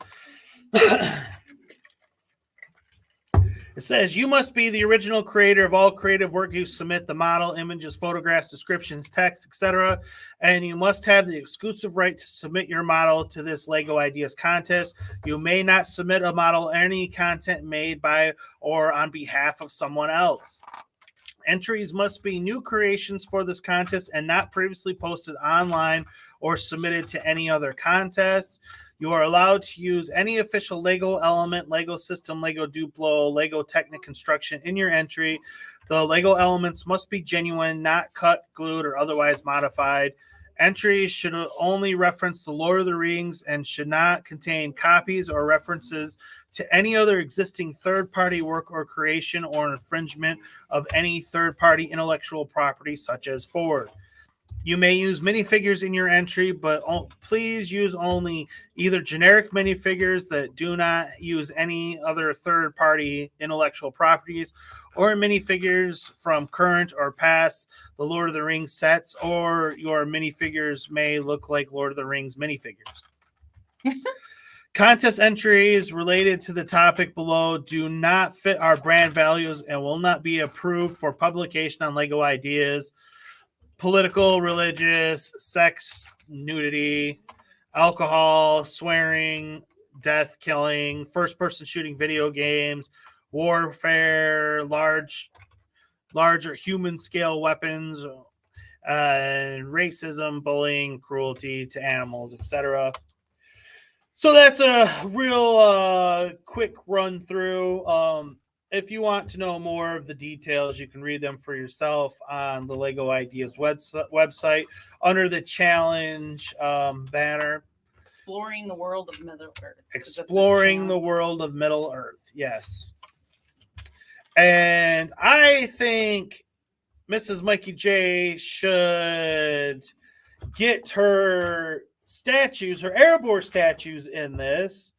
It says, you must be the original creator of all creative work. You submit the model, images, photographs, descriptions, text, etc. And you must have the exclusive right to submit your model to this Lego Ideas contest. You may not submit a model or any content made by or on behalf of someone else. Entries must be new creations for this contest and not previously posted online or submitted to any other contest. You are allowed to use any official Lego element, Lego system, Lego Duplo, Lego Technic construction in your entry. The Lego elements must be genuine, not cut, glued, or otherwise modified. Entries should only reference the Lord of the Rings and should not contain copies or references to any other existing third-party work or creation or infringement of any third-party intellectual property such as Ford. You may use minifigures in your entry, but please use only either generic minifigures that do not use any other third-party intellectual properties, or minifigures from current or past the Lord of the Rings sets, or your minifigures may look like Lord of the Rings minifigures. Contest entries related to the topic below do not fit our brand values and will not be approved for publication on Lego Ideas. Political, religious, sex, nudity, alcohol, swearing, death, killing, first-person shooting video games, warfare, large or human-scale weapons, racism, bullying, cruelty to animals, etc. So that's a real quick run-through. If you want to know more of the details, you can read them for yourself on the Lego Ideas website under the challenge banner. Exploring the World of Middle Earth. Exploring the World of Middle Earth, yes. And I think Mrs. Mikey J should get her statues, her Erebor statues in this.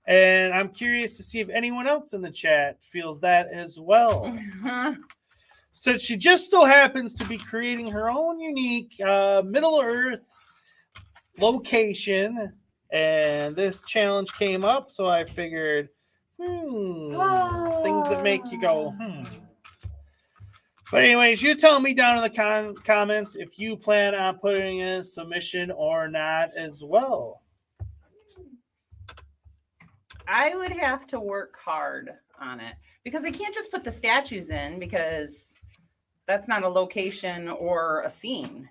And I'm curious to see if anyone else in the chat feels that as well. Since she just so happens to be creating her own unique Middle Earth location, and this challenge came up, so I figured, things that make you go, But anyways, you tell me down in the comments if you plan on putting in a submission or not as well. I would have to work hard on it because they can't just put the statues in because that's not a location or a scene.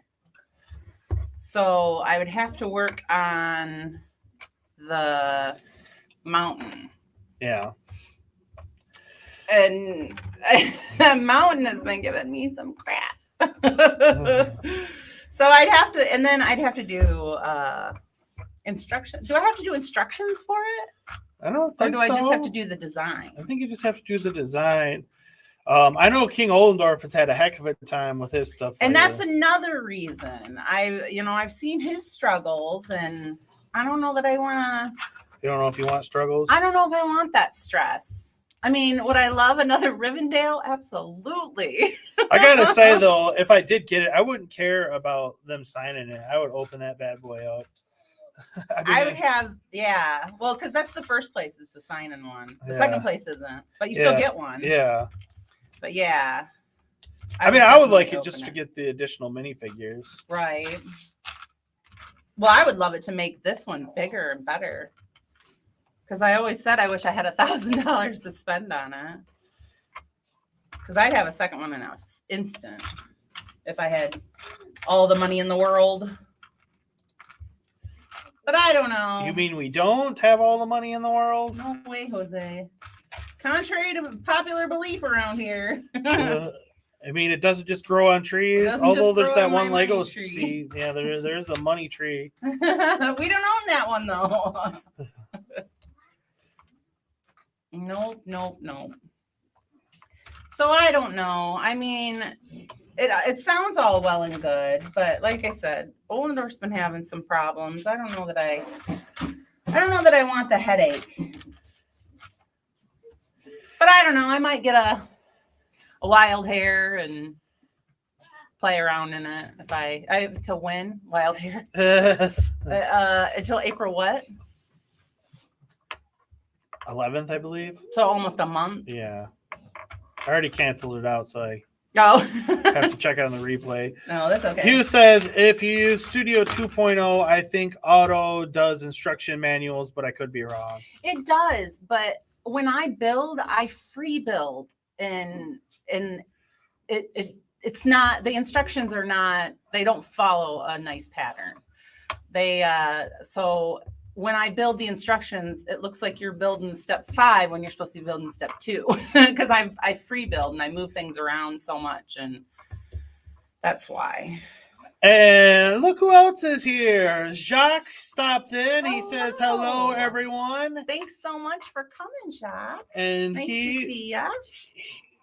So I would have to work on the mountain. Yeah. And the mountain has been giving me some crap. So I'd have to, and then I'd have to do instructions. Do I have to do instructions for it? I don't Or think do I just have so. to do the design? I think you just have to do the design. I know King Oldendorf has had a heck of a time with his stuff. And lately. that's another reason. I've seen his struggles, and I don't know that I want to. You don't know if you want struggles? I don't know if I want that stress. I mean, would I love another Rivendell? Absolutely. I gotta say though, if I did get it, I wouldn't care about them signing it. I would open that bad boy up. I would have, yeah. Well, because that's the first place is the sign-in one. The Yeah. second place isn't, but you still get one. Yeah. But yeah. I mean, I would like it definitely just to open get the additional minifigures. Right. Well, I would love it to make this one bigger and better. Because I always said I wish I had $1,000 to spend on it. Because I'd have a second one in an instant if I had all the money in the world. But I don't know. You mean we don't have all the money in the world? No way, Jose. Contrary to popular belief around here. I mean, it doesn't just grow on trees. Doesn't Although just there's grow that on one my Lego money tree. seed. Yeah, there is a money tree. We don't own that one though. Nope. So I don't know. I mean, it sounds all well and good, but like I said, Oldendorf's been having some problems. I don't know that I want the headache. But I don't know. I might get a wild hair and play around in it if I to win wild hair. Until April what? 11th, I believe. So almost a month. Yeah. I already canceled it out, so I have to check on the replay. No, that's okay. Hugh says, if you use Studio 2.0, I think Auto does instruction manuals, but I could be wrong. It does, but when I build, I free build, and it's not, the instructions are not, they don't follow a nice pattern. So when I build the instructions, it looks like you're building step 5 when you're supposed to be building step 2 because I free build and I move things around so much, and that's why. And look who else is here. Jacques stopped in. He says, Hello. hello, everyone. Thanks so much for coming, Jacques. And Nice to see ya.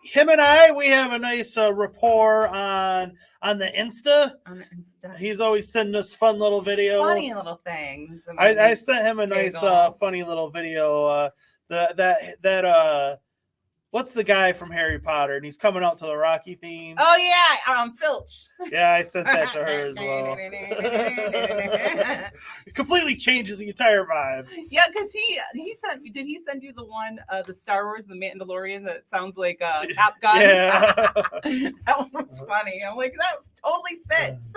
Him and I, we have a nice rapport on the Insta. On Insta. He's always sending us fun little videos. Funny little things. I sent him a nice funny little video. What's the guy from Harry Potter? And he's coming out to the Rocky theme. Oh yeah, Filch. Yeah, I sent that to her as well. It completely changes the entire vibe. Yeah, because he did he send you the one the Star Wars The Mandalorian that sounds like Top Gun? Yeah. That one was funny. I'm like, that totally fits.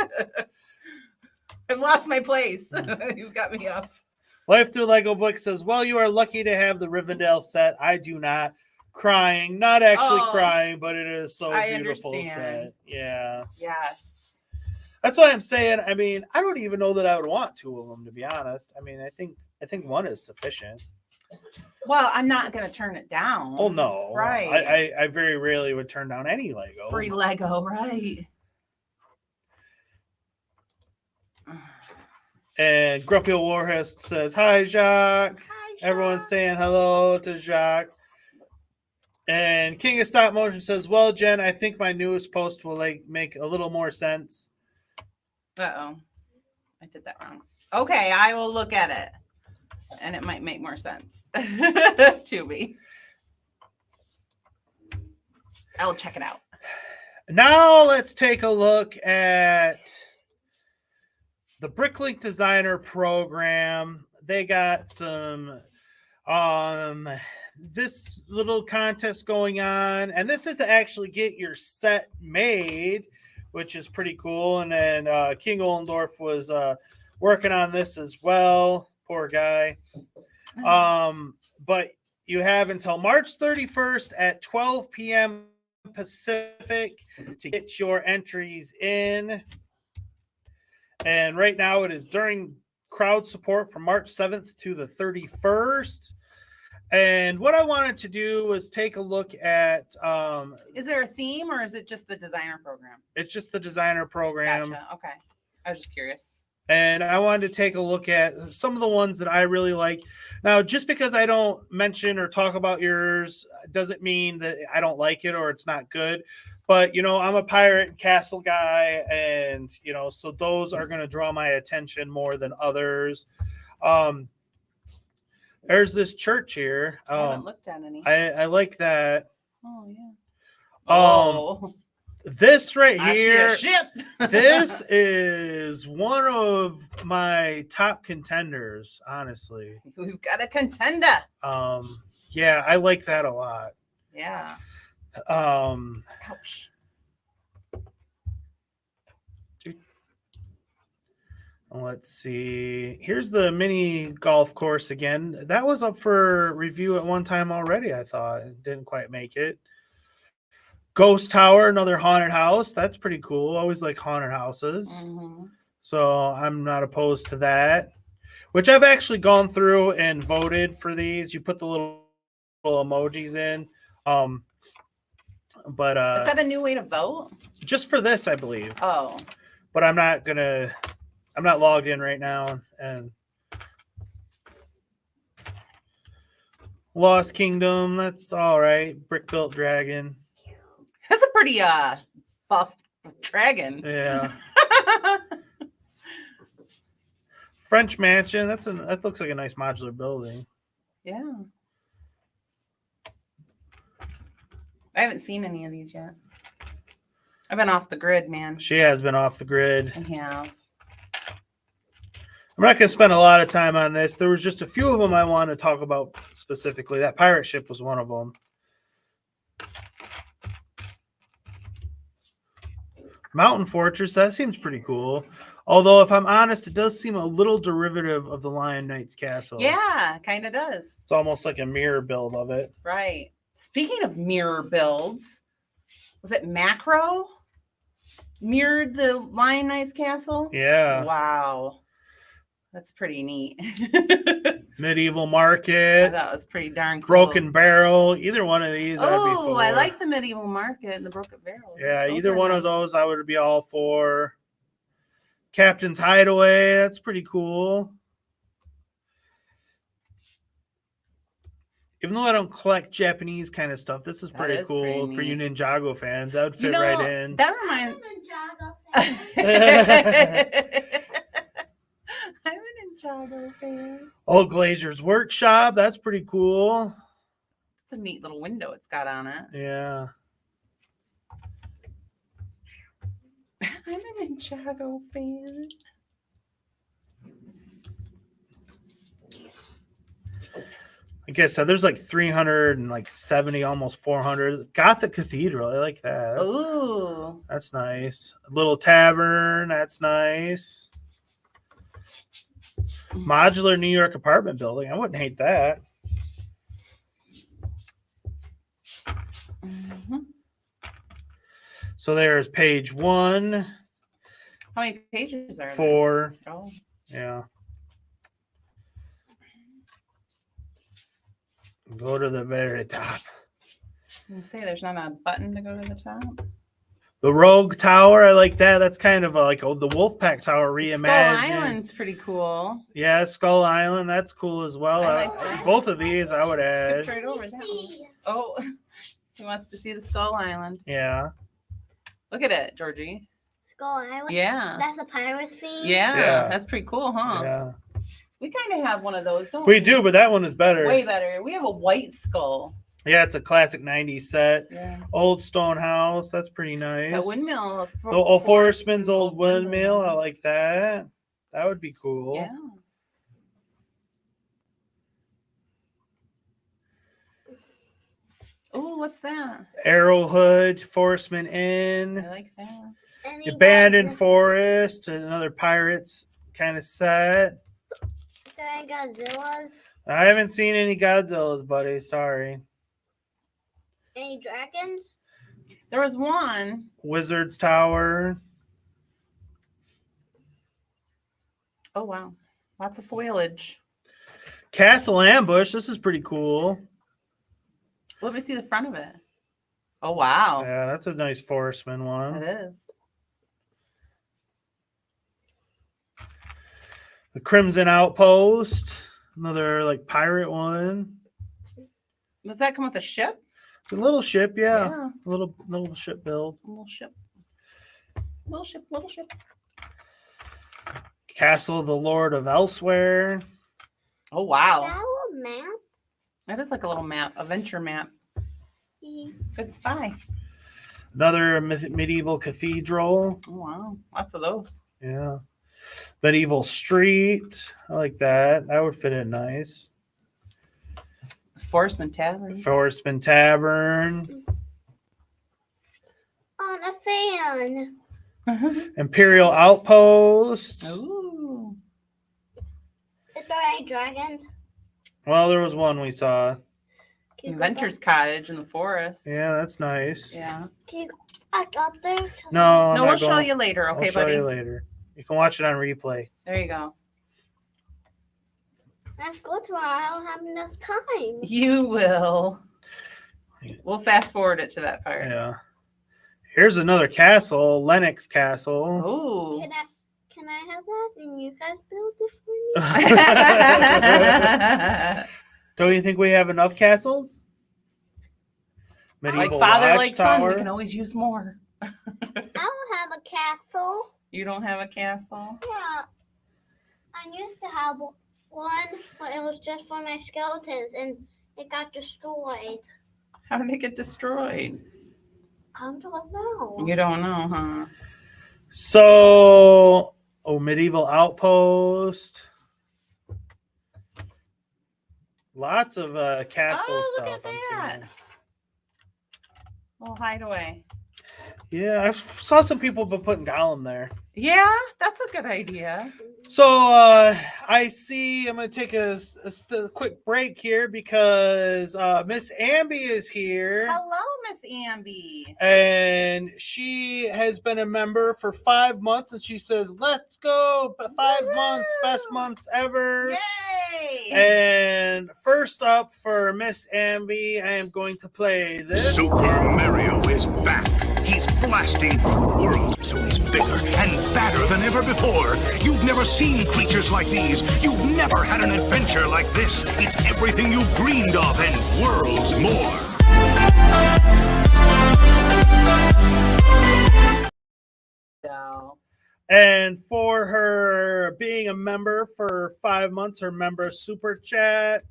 I've lost my place. You've got me up. Life Through Lego Book says, well, you are lucky to have the Rivendell set. I do not. Crying, not actually crying, but it is so beautiful set. Yeah. Yes. That's what I'm saying. I mean, I don't even know that I would want 2 of them, to be honest. I mean, I think 1 is sufficient. Well, I'm not going to turn it down. Oh no, right? I very rarely would turn down any Lego. Free Lego, right? And Grumpy Old Warhorse says, "Hi, Jacques." Hi, Jacques. Everyone's saying hello to Jacques. And King of Stop Motion says, well, Jen, I think my newest post will make a little more sense. Uh-oh. I did that wrong. Okay, I will look at it. And it might make more sense to me. I'll check it out. Now let's take a look at the Bricklink Designer Program. They got some this little contest going on, and this is to actually get your set made, which is pretty cool. And then King Oldendorf was working on this as well. Poor guy. But you have until March 31st at 12 p.m. Pacific to get your entries in. And right now it is during crowd support from March 7th to the 31st. And what I wanted to do was take a look at... is there a theme or is it just the designer program? It's just the designer program. Gotcha. Okay. I was just curious. And I wanted to take a look at some of the ones that I really like. Now, just because I don't mention or talk about yours doesn't mean that I don't like it or it's not good. But, I'm a pirate and castle guy, and, so those are going to draw my attention more than others. There's this church here. I haven't looked at any. I like that. Oh, yeah. This right I here, see a ship. this is one of my top contenders, honestly. We've got a contender. Yeah, I like that a lot. Yeah. Ouch. Let's see. Here's the mini golf course again. That was up for review at one time already, I thought. It didn't quite make it. Ghost Tower, another haunted house. That's pretty cool. Always like haunted houses. Mm-hmm. So I'm not opposed to that. Which I've actually gone through and voted for these. You put the little emojis in. But is that a new way to vote? Just for this, I believe. Oh. But I'm not logged in right now. And Lost Kingdom, that's all right. Brick built dragon. That's a pretty buff dragon. Yeah. French Mansion, that looks like a nice modular building. Yeah. I haven't seen any of these yet. I've been off the grid, man. She has been off the grid. I have. I'm not going to spend a lot of time on this. There was just a few of them I want to talk about specifically. That pirate ship was one of them. Mountain Fortress, that seems pretty cool. Although, if I'm honest, it does seem a little derivative of the Lion Knight's castle. Yeah, kind of does. It's almost like a mirror build of it. Right. Speaking of mirror builds, was it Macro mirrored the Lion Knight's castle? Yeah. Wow. That's pretty neat. Medieval I Market. thought it was pretty darn cool. Broken Barrel. Either one of these I'd be Oh, for. I like the Medieval Market and the Broken Barrel. Yeah, Those either are one nice. of those I would be all for. Captain's Hideaway. That's pretty cool. Even though I don't collect Japanese kind of stuff, this is pretty cool pretty for you neat. Ninjago fans. That would fit right in. That reminds I'm an Ninjago fan. Old Glazier's Workshop. That's pretty cool. It's a neat little window it's got on it. Yeah. I'm a Ninjago fan. I guess so. There's like 370, almost 400. Gothic Cathedral. I like that. Ooh. That's nice. A little tavern. That's nice. Modular New York apartment building. I wouldn't hate that. Mm-hmm. So there's page 1. How many pages are there? 4. Oh. Yeah. Go to the very top. You say there's not a button to go to the top. The Rogue Tower, I like that. That's kind of like the Wolfpack Tower reimagined. Skull Island's pretty cool. Yeah, Skull Island, that's cool as well. I like that. Both of these I would add. Skipped right over that one. Oh, he wants to see the Skull Island. Yeah. Look at it, Georgie. Skull Island? Yeah. That's a pirate's theme? Yeah, that's pretty cool, huh? Yeah. We kind of have one of those, don't we? We do, but that one is better. Way better. We have a white skull. Yeah, it's a classic 90s set. Yeah. Old stone house. That's pretty nice. That windmill. The Forestman's old windmill. I like that. That would be cool. Yeah. Oh, what's that? Arrowhood, Forestman Inn. I like that. Abandoned Forest, another pirates kind of set. Is there any Godzillas? I haven't seen any Godzillas, buddy. Sorry. Any dragons? There was one. Wizard's Tower. Oh, wow. Lots of foliage. Castle Ambush. This is pretty cool. Let me see the front of it. Oh, wow. Yeah, that's a nice Forestman one. It is. The Crimson Outpost, another like pirate one. Does that come with a ship? The little ship, yeah. Yeah. Little ship build. Little ship. Little ship. Little ship. Castle of the Lord of Elsewhere. Oh Is wow. that a little map? That is like a little map, a venture map. Good spy. Another medieval cathedral. Oh wow. Lots of those. Yeah. Medieval street. I like that. That would fit in nice. Forestman Tavern. Forestman Tavern. On a fan. Imperial Outpost. Ooh. Is there any dragons? Well, there was one we saw. Can you go Adventure's back- Cottage in the forest. Yeah, that's nice. Yeah. Can you go back up there? No, No, we'll show you later, okay, I'll show buddy? you later. You can watch it on replay. There you go. Let's go tomorrow. I don't have enough time. You will. We'll fast forward it to that part. Yeah. Here's another castle, Lennox Castle. Ooh. Can I have that? And you guys build it for me? Don't you think we have enough castles? Like Medieval father, like son, we Watchtower. can always use more. I don't have a castle. You don't have a castle? Yeah. I used to have one, but it was just for my skeletons, and it got destroyed. How did it get destroyed? I don't know. You don't know, huh? So, medieval outpost. Lots of castle Oh, look stuff. at I'm that. seeing. Little hideaway. Yeah, I saw some people been putting Gollum there. Yeah, that's a good idea. So I see I'm going to take a quick break here because Miss Amby is here. Hello, Miss Amby. And she has been a member for 5 months, and she says, "Let's go! 5 months, best months ever!" Yay! And first up for Miss Amby, I am going to play this. Super Mario is back. He's blasting through worlds, so he's bigger and badder than ever before. You've never seen creatures like these. You've never had an adventure like this. It's everything you've dreamed of and worlds more. So, And for her being a member for 5 months, her member super chat,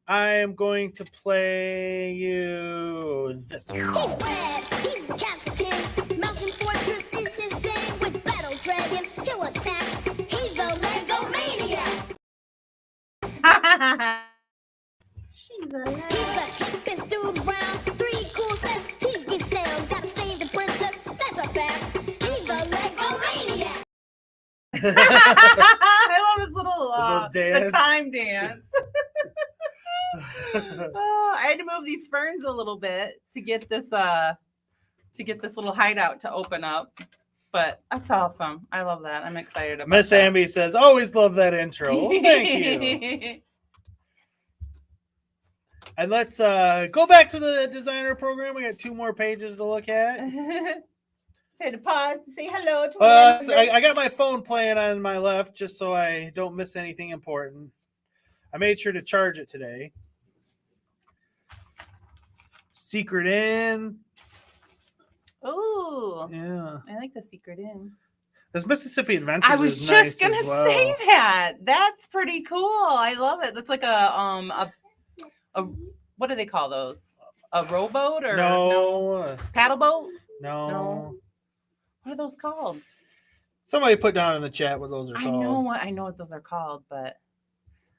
I am going to play you this one. He's red, he's the Castle King. Mountain Fortress is his thing. With Battle Dragon, he'll attack. He's a Lego maniac. she's a He's the hippest dude around. 3 cool sets, he gets down. Gotta save the princess, that's a fact. He's a Lego maniac. I love his little the dance. time dance. Oh, I had to move these ferns a little bit to get this little hideout to open up. But that's awesome. I love that. I'm excited about Miss that. Amby says, "Always love that intro." Well, thank you. And let's go back to the designer program. We got 2 more pages to look at. Say to pause to say hello to So I got my phone playing on my left just so I don't miss anything important. I made sure to charge it today. Secret Inn. Ooh, Yeah. I like the Secret Inn. This Mississippi Adventures I was is just nice gonna as well. say that. That's pretty cool. I love it. That's like a what do they call those? A rowboat or No. paddle boat? No. No. What are those called? Somebody put down in the chat what those are I called. know what those are called, but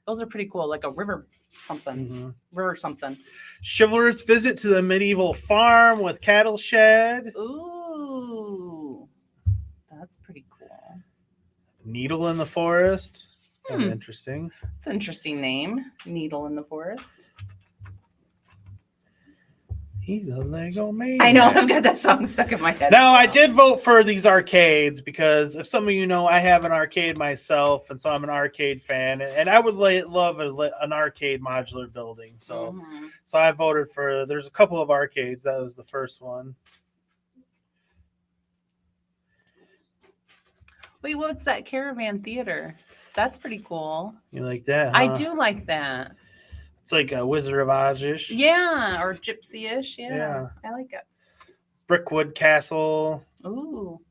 those are pretty cool. Like a river something. Mhm. River something. Chivalrous visit to the medieval farm with cattle shed. Ooh. That's pretty cool. Needle in the forest. Kind of Hmm. interesting. It's an interesting name. Needle in the forest. He's a Lego man. I know, I've got that song stuck in my head. Now, I did vote for these arcades because if some of you know, I have an arcade myself, and so I'm an arcade fan, and I would love an arcade modular building. So, Mhm. so I voted for. There's a couple of arcades. That was the first one. Wait, what's that caravan theater? That's pretty cool. You like that? I huh? do like that. It's like a Wizard of Oz-ish. Yeah, or gypsy-ish. Yeah, Yeah. I like it. Brickwood Castle. Ooh.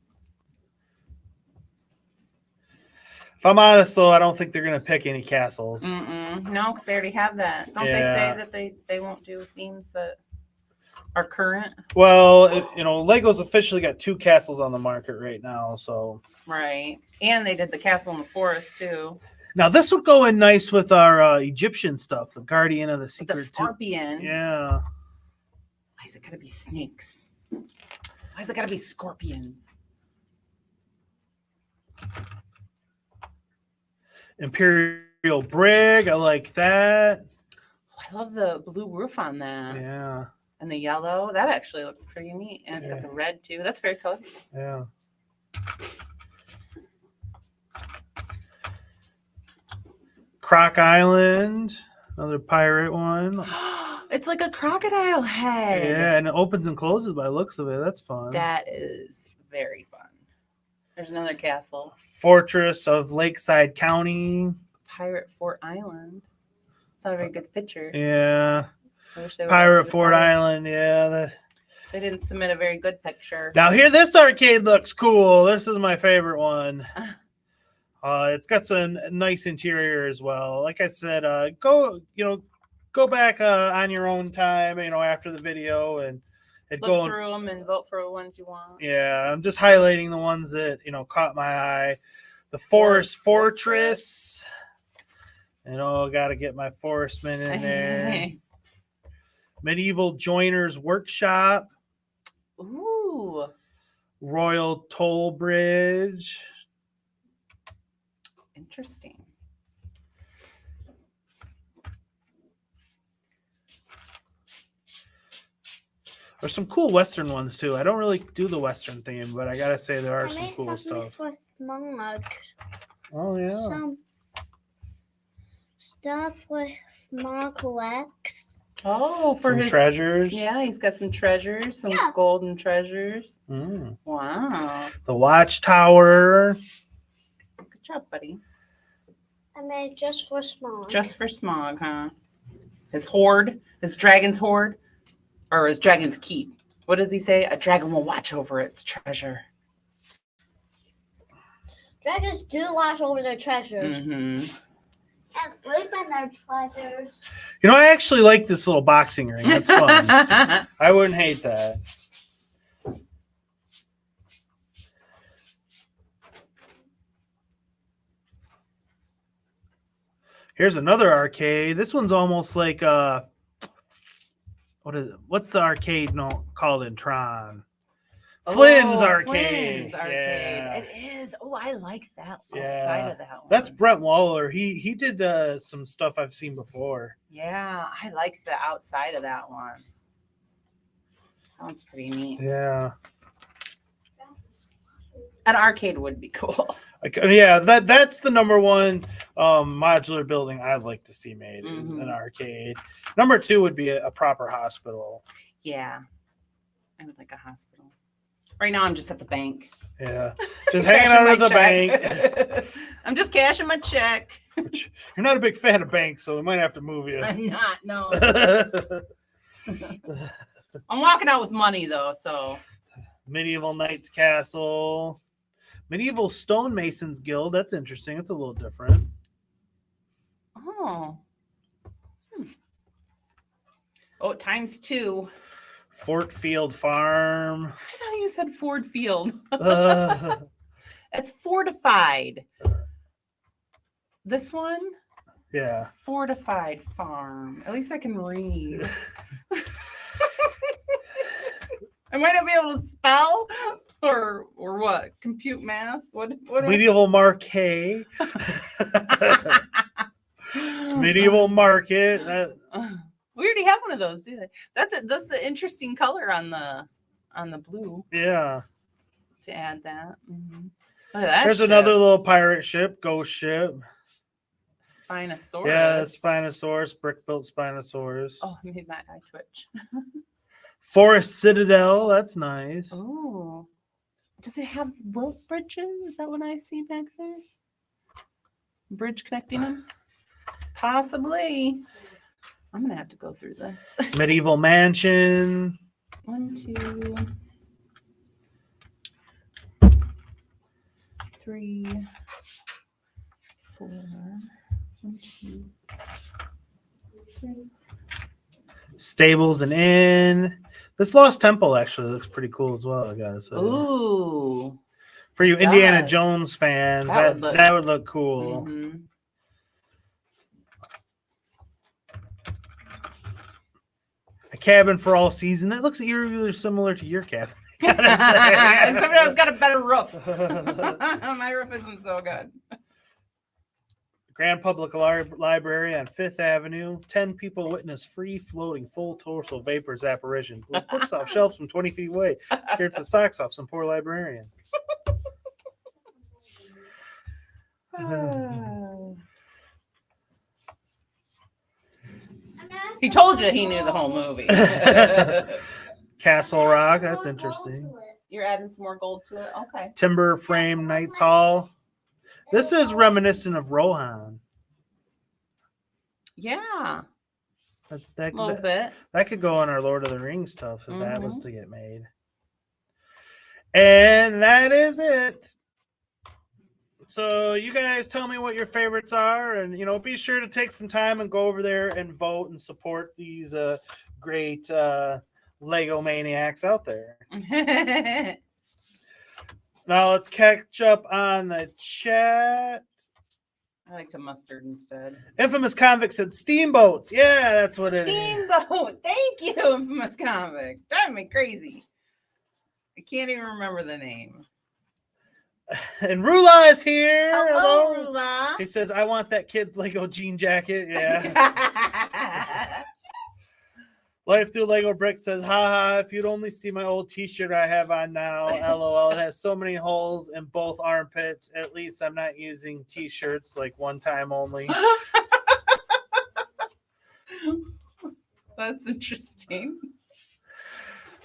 If I'm honest, though, I don't think they're going to pick any castles. No, because they already have that. Don't Yeah. they say that they won't do themes that are current? Well, Lego's officially got 2 castles on the market right now, so. Right. And they did the castle in the forest, too. Now, this would go in nice with our Egyptian stuff, the Guardian of the Secret. The scorpion. Yeah. Why is it got to be snakes? Why is it got to be scorpions? Imperial Brig, I like that. I love the blue roof on that. Yeah. And the yellow. That actually looks pretty neat. And it's got the red, too. That's very colorful. Yeah. Croc Island, another pirate one. It's like a crocodile head. Yeah, and it opens and closes by the looks of it. That's fun. That is very fun. There's another castle. Fortress of Lakeside County. Pirate Fort Island. It's not a very good picture. Yeah. I wish they would Pirate update Fort that. Island. Yeah. They didn't submit a very good picture. Now here, this arcade looks cool. This is my favorite one. It's got some nice interior as well. Like I said, go back on your own time, after the video and Look through them and vote for the ones you want. Yeah, I'm just highlighting the ones that caught my eye. The Forest Fortress. Got to get my forestmen in there. Medieval Joiner's Workshop. Ooh. Royal Toll Bridge. Interesting. There's some cool Western ones too. I don't really do the Western theme, but I gotta say there are I some made cool something stuff. for Smog. Oh yeah. Some stuff with Smog collects. Oh, for Some his treasures. Yeah, he's got some treasures, some golden treasures. Wow. The Watchtower. Good job, buddy. I made just for Smog. Just for Smog, huh? His hoard, his dragon's hoard, or his dragon's keep. What does he say? A dragon will watch over its treasure. Dragons do watch over their treasures. Mm-hmm. And sleep in their treasures. I actually like this little boxing ring. That's fun. I wouldn't hate that. Here's another arcade. This one's almost like what's the arcade called in Tron? Flynn's Arcade. Flynn's Arcade. Yeah. It is. Oh, I like that Yeah. side of that one. That's Brent Waller. He did some stuff I've seen before. Yeah, I like the outside of that one. That one's pretty neat. Yeah. An arcade would be cool. Yeah, that's the number one modular building I'd like to see made is an arcade. Number 2 would be a proper hospital. Yeah, I would like a hospital. Right now, I'm just at the bank. Yeah, just hanging out at the bank. I'm just cashing my check. Which, you're not a big fan of banks, so we might have to move you. I'm not. No. I'm walking out with money though, so. Medieval Knights Castle. Medieval Stonemasons Guild. That's interesting. It's a little different. Oh. Oh, ×2. Fort Field Farm. I thought you said Ford Field. It's fortified. This one? Yeah. Fortified Farm. At least I can read. I might not be able to spell or what? Compute math? What Medieval Marquee. Medieval Market. We already have one of those, do they? That's the interesting color on the blue. Yeah. To add that. Mm-hmm. Look at that. There's ship. another little pirate ship, ghost ship. Spinosaurus. Yeah, Spinosaurus, brick built Spinosaurus. Oh, I made my eye twitch. Forest Citadel, that's nice. Oh. Does it have rope bridges? Is that what I see back there? Bridge connecting them? Possibly. I'm gonna have to go through this. Medieval mansion. 1, 2, 3, 4. 1, 2, 3. Stables and inn. This Lost Temple actually looks pretty cool as well, I gotta say. Ooh. For you It Indiana does. Jones fans, That that would would look- look cool. Mhm. A cabin for all season. That looks eerily similar to your cabin. Except it's got a better roof. My roof isn't so good. Grand Public Library on Fifth Avenue. 10 people witness free floating full torso vapors apparition. Blew books off shelves from 20 feet away. Scared the socks off some poor librarian. He told you he knew the whole movie. Castle Rock. That's interesting. You're adding some more gold to it? Okay. Timber frame Knights Hall. This is reminiscent of Rohan. Yeah. That A little bit. That could go on our Lord of the Rings stuff if that was Mhm. to get made. And that is it. So you guys tell me what your favorites are, and be sure to take some time and go over there and vote and support these great Lego maniacs out there. Now let's catch up on the chat. I like to mustard instead. Infamous Convict said steamboats. Yeah, that's what it is. Steamboat. Thank you, Infamous Convict. Driving me crazy. I can't even remember the name. And Rula is here. Hello, Rula. He says, I want that kid's Lego jean jacket. Yeah. Life through Lego Brick says, haha, if you'd only see my old t-shirt I have on now. LOL. It has so many holes in both armpits. At least I'm not using t-shirts like one time only. That's interesting.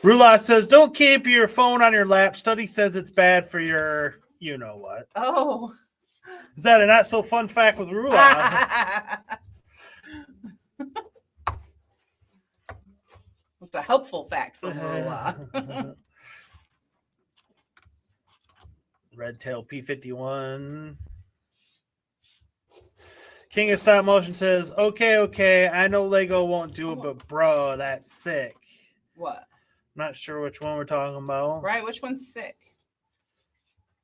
Rula says, don't keep your phone on your lap. Study says it's bad for your you know what. Oh. Is that a not so fun fact with Rula? It's a helpful fact from Rula. Red Tail P51. King of Stop Motion says, okay, I know Lego won't do it, but bro, that's sick. What? I'm not sure which one we're talking about. Right, which one's sick?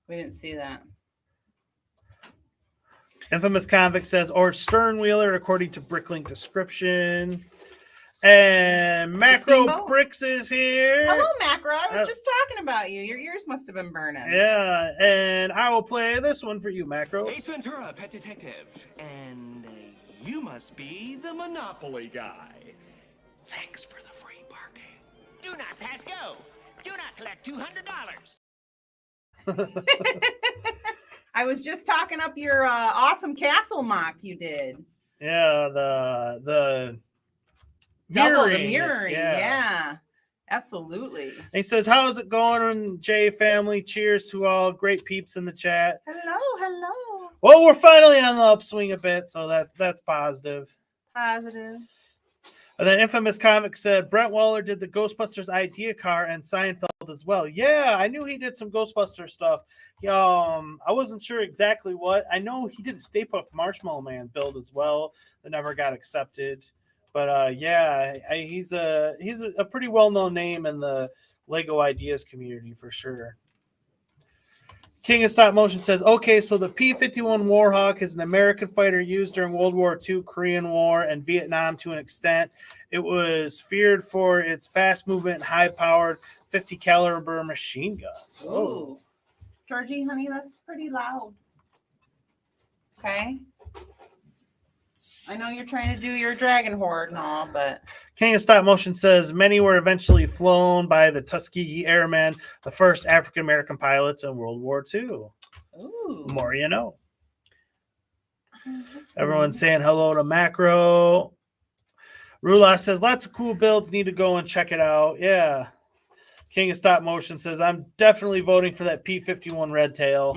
We didn't see that. Infamous Convict says, or Sternwheeler, according to Bricklink description. And Macro Bricks is here. Hello, Macro. I was just talking about you. Your ears must have been burning. Yeah, and I will play this one for you, Macro. Ace Ventura, Pet Detective. And you must be the Monopoly guy. Thanks for the free parking. Do not pass go. Do not collect $200. I was just talking up your awesome castle mock you did. Yeah, the Double the mirroring. mirroring. Yeah, absolutely. And he says, how's it going, J family? Cheers to all great peeps in the chat. Hello. Well, we're finally on the upswing a bit, so that's positive. Positive. And then Infamous Comic said, Brent Waller did the Ghostbusters idea car and Seinfeld as well. Yeah, I knew he did some Ghostbuster stuff. I wasn't sure exactly what. I know he did a Stay Puft Marshmallow Man build as well that never got accepted. But he's a pretty well-known name in the Lego Ideas community for sure. King of Stop Motion says, okay, so the P-51 Warhawk is an American fighter used during World War II, Korean War, and Vietnam to an extent. It was feared for its fast movement, high-powered 50 caliber machine gun. Ooh. Georgie, honey, that's pretty loud. Okay. I know you're trying to do your dragon horde and all, but... King of Stop Motion says, many were eventually flown by the Tuskegee Airmen, the first African-American pilots in World War II. Ooh. The more you know. Everyone's saying hello to Macro. Rula says, lots of cool builds. Need to go and check it out. Yeah. King of Stop Motion says, I'm definitely voting for that P-51 Red Tail.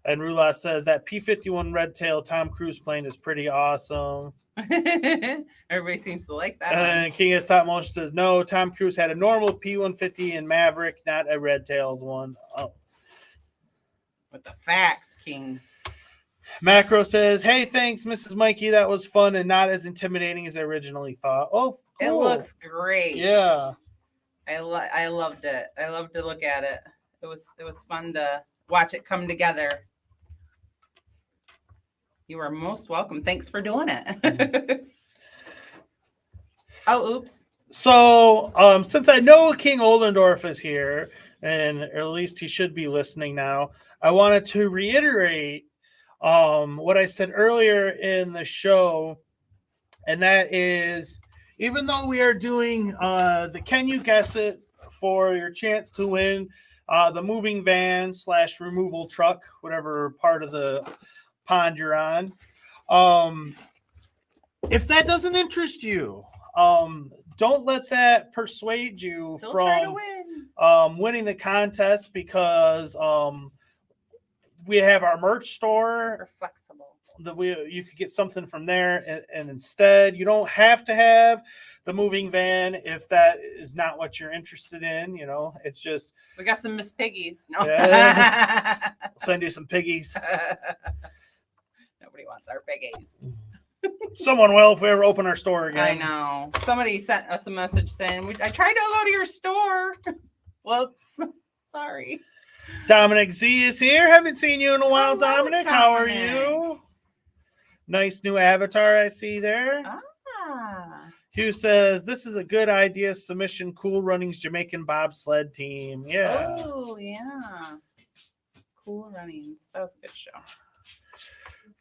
And Rula says that P-51 Red Tail Tom Cruise plane is pretty awesome. Everybody seems to like that. And King of Stop Motion says, no, Tom Cruise had a normal P-150 in Maverick, not a Red Tails one. Oh. With the facts, King. Macro says, hey, thanks, Mrs. Mikey. That was fun and not as intimidating as I originally thought. Oh, cool. It looks great. Yeah. I loved it. I loved to look at it. It was fun to watch it come together. You are most welcome. Thanks for doing it. Oh, oops. So, since I know King Oldendorf is here, and or at least he should be listening now, I wanted to reiterate what I said earlier in the show, and that is, even though we are doing the Can You Guess It for your chance to win the moving van / removal truck, whatever part of the pond you're on. If that doesn't interest you, don't let that persuade you Still try to from winning the contest, because we have our merch store. We're flexible. You could get something from there, and instead you don't have to have the moving van if that is not what you're interested in. It's just we got some Miss Piggies. No, yeah. I'll send you some piggies. Nobody wants our piggies. Someone will if we ever open our store again. I know. Somebody sent us a message saying, I tried to go to your store. Whoops. Sorry. Dominic Z is here. Haven't seen you in a while, Hello, Dominic. How are Dominic. you? Nice new avatar I see there. Ah. Hugh says, this is a good idea. Submission, Cool Runnings Jamaican bobsled team. Yeah. Oh, yeah. Cool Runnings. That was a good show.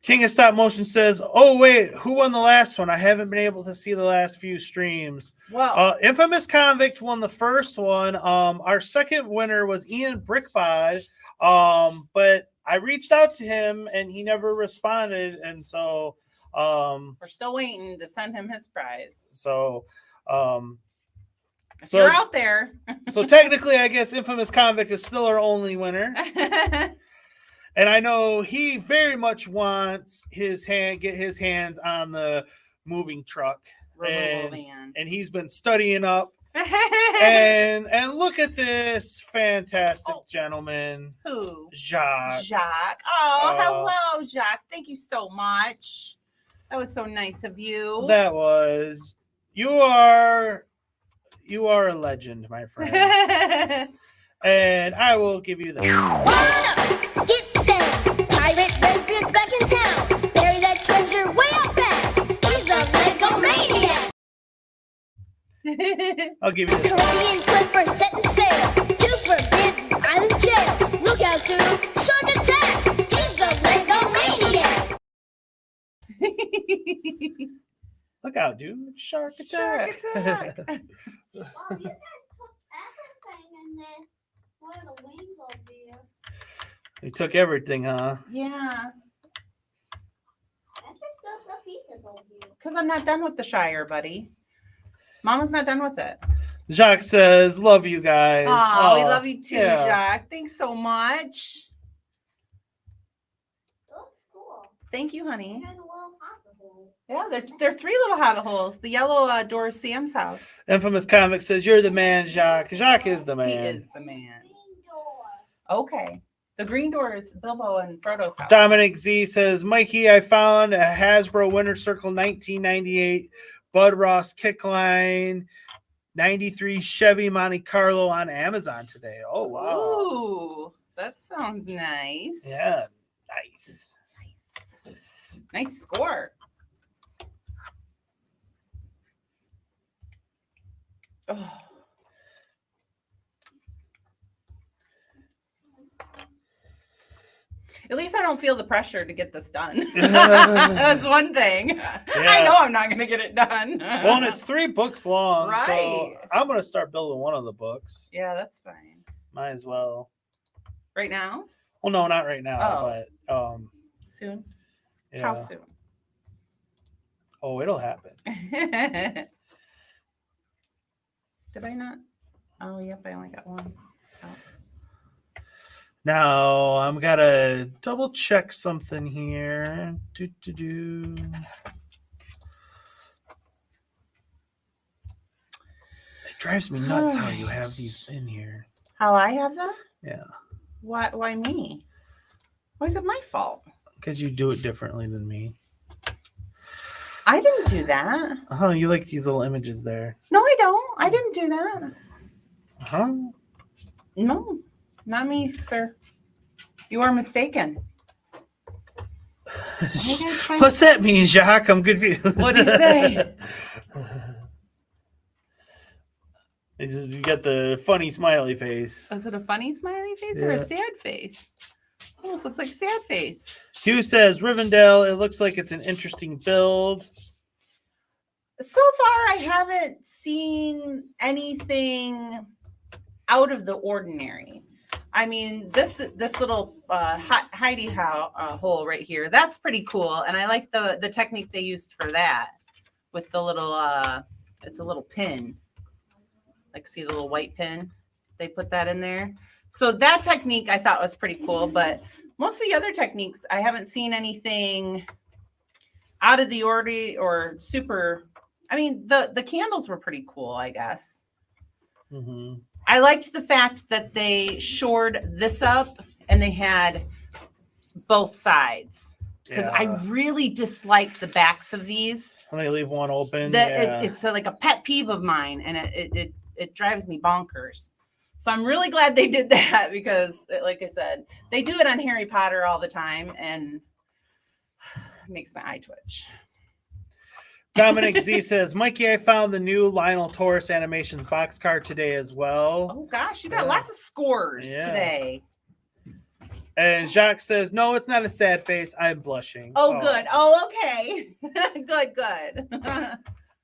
King of Stop Motion says, oh, wait, who won the last one? I haven't been able to see the last few streams. Well, Infamous Convict won the first one. Our second winner was Ian Brickbod, but I reached out to him and he never responded, and so we're still waiting to send him his prize. So if you're out there. So technically, I guess Infamous Convict is still our only winner. And I know he very much wants get his hands on the moving truck. And he's been studying up. and look at this fantastic gentleman. Who? Jacques. Jacques. Oh, hello, Jacques. Thank you so much. That was so nice of you. That was. You are a legend, my friend. And I will give you that. Get down! Pirate Redbeard's back in town! Bury that treasure way up back! He's a Lego maniac! I'll give you this. Caribbean clipper setting sail! To Forbidden Island jail! Look out, dude! Shark attack! He's a Lego maniac! Look out, dude! Shark attack! Well, you guys put everything in this. What are the wings over here? We took everything, huh? Yeah. That's just the pieces over here. Because I'm not done with the Shire, buddy. Mama's not done with it. Jacques says, love you guys. Oh, we love you too, yeah. Jacques. Thanks so much. It looks cool. Tink you, honey. It has a little pocket hole. Yeah, they're three little hobbit holes. The yellow door is Sam's house. Infamous Comic says, you're the man, Jacques. Jacques is the man. He is the man. Okay. The green door is Bilbo and Frodo's house. Dominic Z says, Mikey, I found a Hasbro Winter Circle 1998 Bud Ross Kickline 93 Chevy Monte Carlo on Amazon today. Oh, wow. Ooh, that sounds nice. Yeah, nice. Nice score. Oh. At least I don't feel the pressure to get this done. That's one thing. Yeah. I know I'm not going to get it done. Well, and it's 3 books long, Right. so I'm going to start building one of the books. Yeah, that's fine. Might as well. Right now? Well, no, not right now, but soon. Yeah. How soon? Oh, it'll happen. Did I not? Oh, yep, I only got one. Oh. Now I'm gotta double check something here. It drives me nuts how you have these in here. How I have them? Yeah. Why me? Why is it my fault? Because you do it differently than me. I didn't do that. Oh, you like these little images there. No, I don't. I didn't do that. Huh? No, not me, sir. You are mistaken. What's that mean, Jacques? I'm confused. What'd he say? You got the funny smiley face. Was it a funny smiley face or a sad face? Almost looks like a sad face. Hugh says, Rivendell, it looks like it's an interesting build. So far, I haven't seen anything out of the ordinary. I mean, this little hidey hole right here, that's pretty cool. And I like the technique they used for that with the little, it's a little pin. Like, see the little white pin? They put that in there. So that technique I thought was pretty cool. But most of the other techniques, I haven't seen anything out of the ordinary or super. I mean, the candles were pretty cool, I guess. Mm-hmm. I liked the fact that they shored this up and they had both sides. Because I really dislike the backs of these. When they leave one open. It's like a pet peeve of mine, and it drives me bonkers. So I'm really glad they did that because, like I said, they do it on Harry Potter all the time, and it makes my eye twitch. Dominic Z says, Mikey, I found the new Lionel Taurus Animations box card today as well. Oh, gosh, you got lots of scores today. And Jacques says, no, it's not a sad face. I'm blushing. Oh, good. Oh, okay. Good.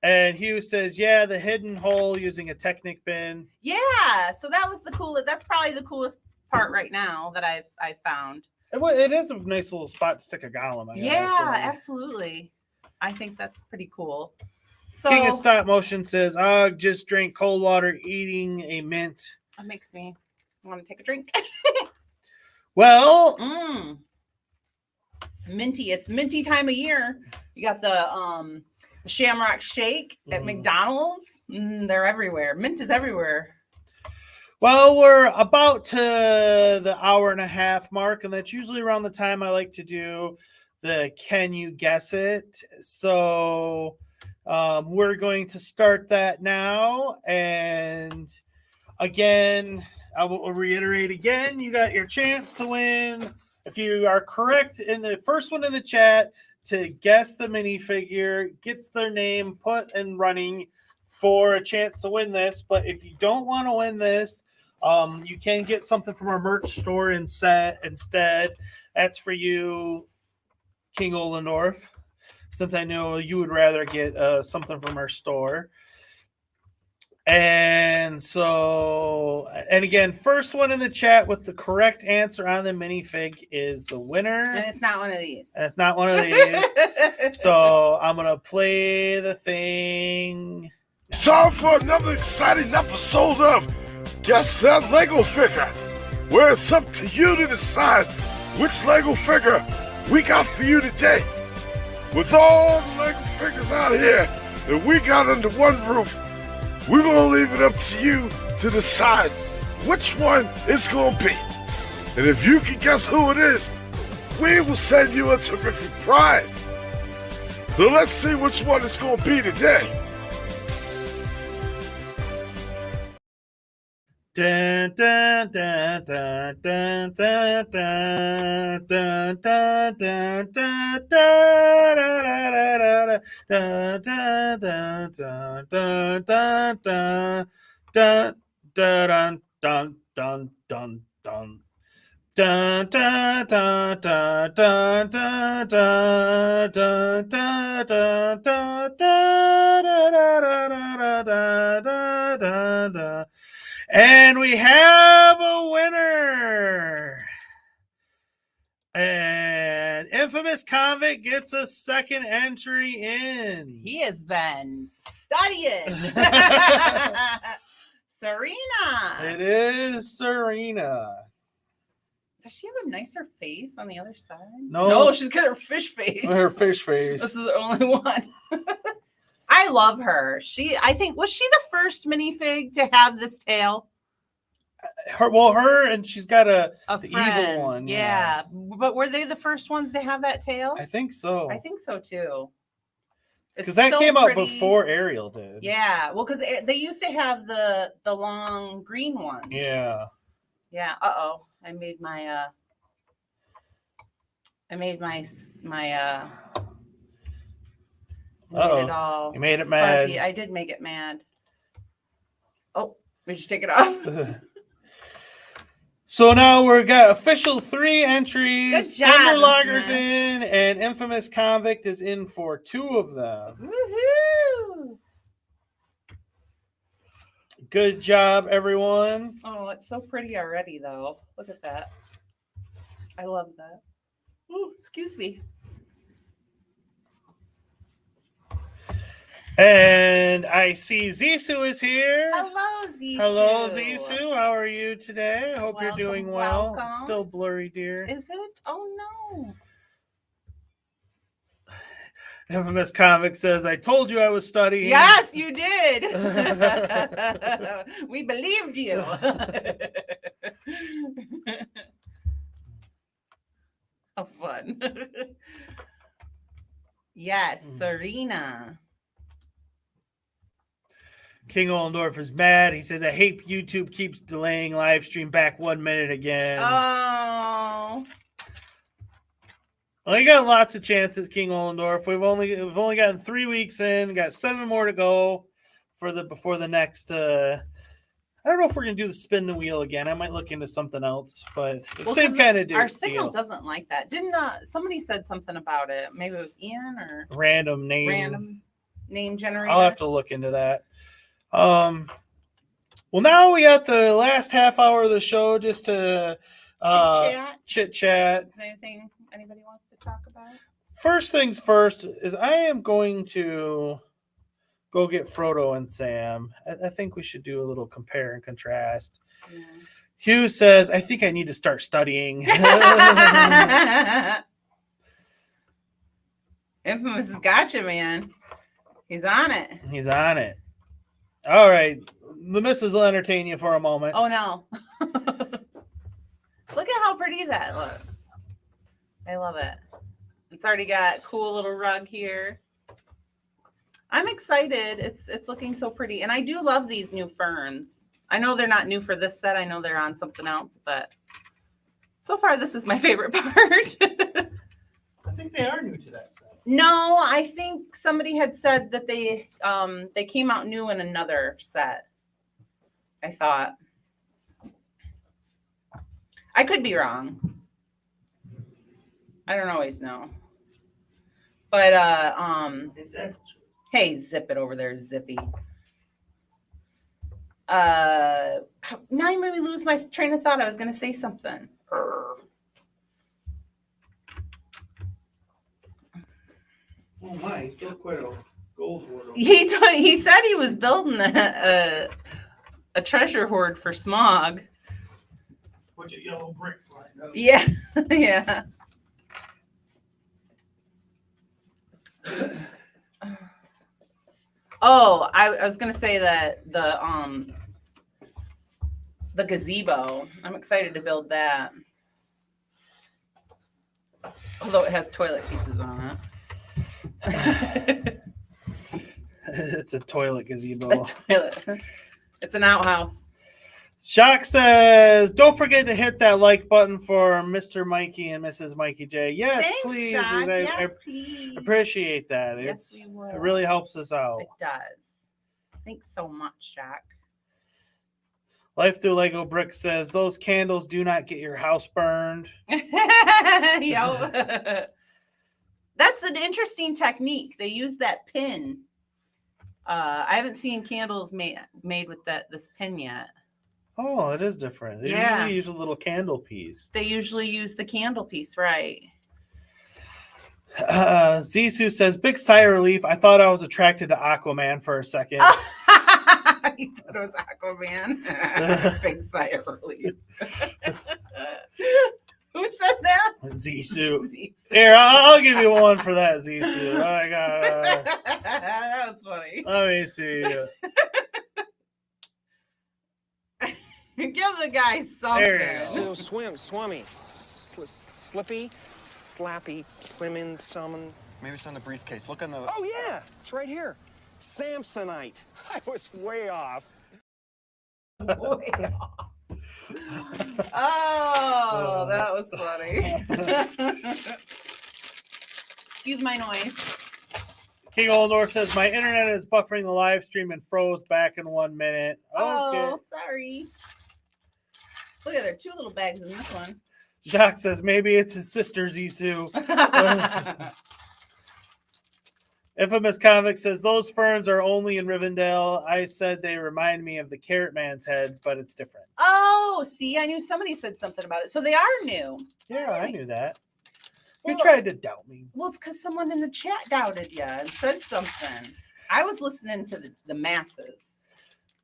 And Hugh says, yeah, the hidden hole using a Technic bin. Yeah, so that was the coolest. That's probably the coolest part right now that I've found. It is a nice little spot to stick a golem. Absolutely. I think that's pretty cool. So, King of Stop Motion says, just drank cold water eating a mint. That makes me want to take a drink. Well, minty. It's minty time of year. You got the Shamrock Shake at McDonald's. They're everywhere. Mint is everywhere. Well, we're about to the hour and a half mark, and that's usually around the time I like to do the Can You Guess It? So we're going to start that now. And again, I will reiterate again, you got your chance to win. If you are correct in the first one in the chat to guess the minifigure, gets their name put and running for a chance to win this. But if you don't want to win this, you can get something from our merch store instead. That's for you, King Olendorf, since I know you would rather get something from our store. And so, and again, first one in the chat with the correct answer on the minifig is the winner. And it's not one of these. And it's not one of these. So I'm going to play the thing. Time for another exciting episode of Guess That Lego Figure, where it's up to you to decide which Lego figure we got for you today. With all the Lego figures out here that we got under one roof, we're going to leave it up to you to decide which one it's going to be. And if you can guess who it is, we will send you a terrific prize. So let's see which one it's going to be today. Dun, dun, dun, dun, dun, dun, dun, dun, dun, dun, dun, and we have a winner. And Infamous Convict gets a second entry in. He has been studying. Serena. It is Serena. Does she have a nicer face on the other side? No, she's got her fish face. her fish face. This is the only one. I love her. I think, was she the first minifig to have this tail? Her and she's got the friend. evil one. Yeah. But were they the first ones to have that tail? I think so. I think so too. Because that came out before Ariel did. Yeah. Well, because they used to have the long green ones. Yeah. Yeah. I made my made it all you made it mad. Fuzzy. I did make it mad. Oh, we just take it off. So now we've got official 3 entries. Good job, Enderlogger's Infamous. in, and Infamous Convict is in for 2 of them. Woohoo! Good job, everyone. Oh, it's so pretty already, though. Look at that. I love that. Oh, excuse me. And I see Zissou is here. Hello, Zissou. Hello, Zissou. How are you today? I hope you're doing well. welcome. It's still blurry, dear. Is it? Oh, no. Infamous Comic says, I told you I was studying. Yes, you did. We believed you. Oh, fun. Yes, Serena. King Ollendorf is mad. He says, I hate YouTube keeps delaying live stream back 1 minute again. Oh. Well, you got lots of chances, King Ollendorf. We've only gotten 3 weeks in. Got 7 more to go before the next. I don't know if we're gonna do the spin the wheel again. I might look into something else, but same kind of deal. Our signal doesn't like that. Didn't somebody said something about it? Maybe it was Ian or random name generator. I'll have to look into that. Well, now we got the last half hour of the show just to chit chat. Anything anybody wants to talk about? First things first is I am going to go get Frodo and Sam. I think we should do a little compare and contrast. Yeah. Hugh says, I think I need to start studying. Infamous has got you, man. He's on it. He's on it. All right. The missus will entertain you for a moment. Oh, no. Look at how pretty that looks. I love it. It's already got a cool little rug here. I'm excited. It's looking so pretty. And I do love these new ferns. I know they're not new for this set. I know they're on something else, but so far this is my favorite part. I think they are new to that set. No, I think somebody had said that they came out new in another set. I thought. I could be wrong. I don't always know. But hey, zip it over there, Zippy. Now you made me lose my train of thought. I was going to say something. Oh my, he's still quite a gold hoard. He said he was building a treasure hoard for Smog. Bunch of yellow bricks lined up. Yeah, yeah. Oh, I was gonna say that the gazebo. I'm excited to build that. Although it has toilet pieces on it. It's a toilet gazebo. A toilet. It's an outhouse. Shock says, don't forget to hit that like button for Mr. Mikey and Mrs. Mikey J. Yes, Thanks, please. Shock. I Please. appreciate that. Yes, we will. It really helps us out. It does. Thanks so much, Shock. Life Through Lego Brick says, those candles do not get your house burned. Yo. That's an interesting technique. They use that pin. I haven't seen candles made with this pin yet. Oh, it is different. They usually use a little candle piece. They usually use the candle piece, right? Zissou says, big sigh of relief. I thought I was attracted to Aquaman for a second. He thought it was Aquaman. Big sigh of relief. Who said that? Zissou. Zissou. Here, I'll give you one for that, Zissou. I got. That was funny. Let me see. Give the guy something. There you go. Swimmy, slippy, slappy, slimming, summon. Maybe it's on the briefcase. Look on the. Oh yeah, it's right here. Samsonite. I was way off. Way off. Oh, that was funny. Excuse my noise. King Oldor says, my internet is buffering the live stream and froze back in 1 minute. Oh, sorry. Look at there, 2 little bags in this one. Jacques says, maybe it's his sister, Zissou. Infamous Comic says, those ferns are only in Rivendell. I said they remind me of the Carrot Man's head, but it's different. Oh, see, I knew somebody said something about it. So they are new. Yeah, I knew that. You Well, tried to doubt me. Well, it's because someone in the chat doubted you and said something. I was listening to the masses.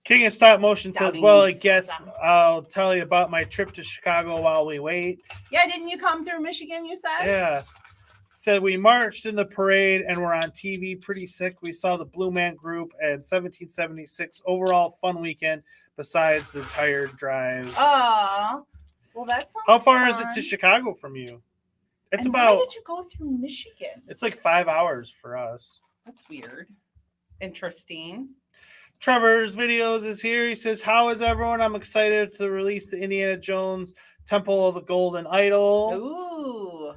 King of Stop Motion says, Doubting well, I you, guess Susan. I'll tell you about my trip to Chicago while we wait. Yeah, didn't you come through Michigan, you said? Yeah. Said we marched in the parade and were on TV. Pretty sick. We saw the Blue Man Group and 1776. Overall fun weekend besides the tired drive. Aw. Well, that sounds How far is fun. it to Chicago from you? It's And about, why did you go through Michigan? it's like 5 hours for us. That's weird. Interesting. Trevor's videos is here. He says, how is everyone? I'm excited to release the Indiana Jones Temple of the Golden Idol. Ooh.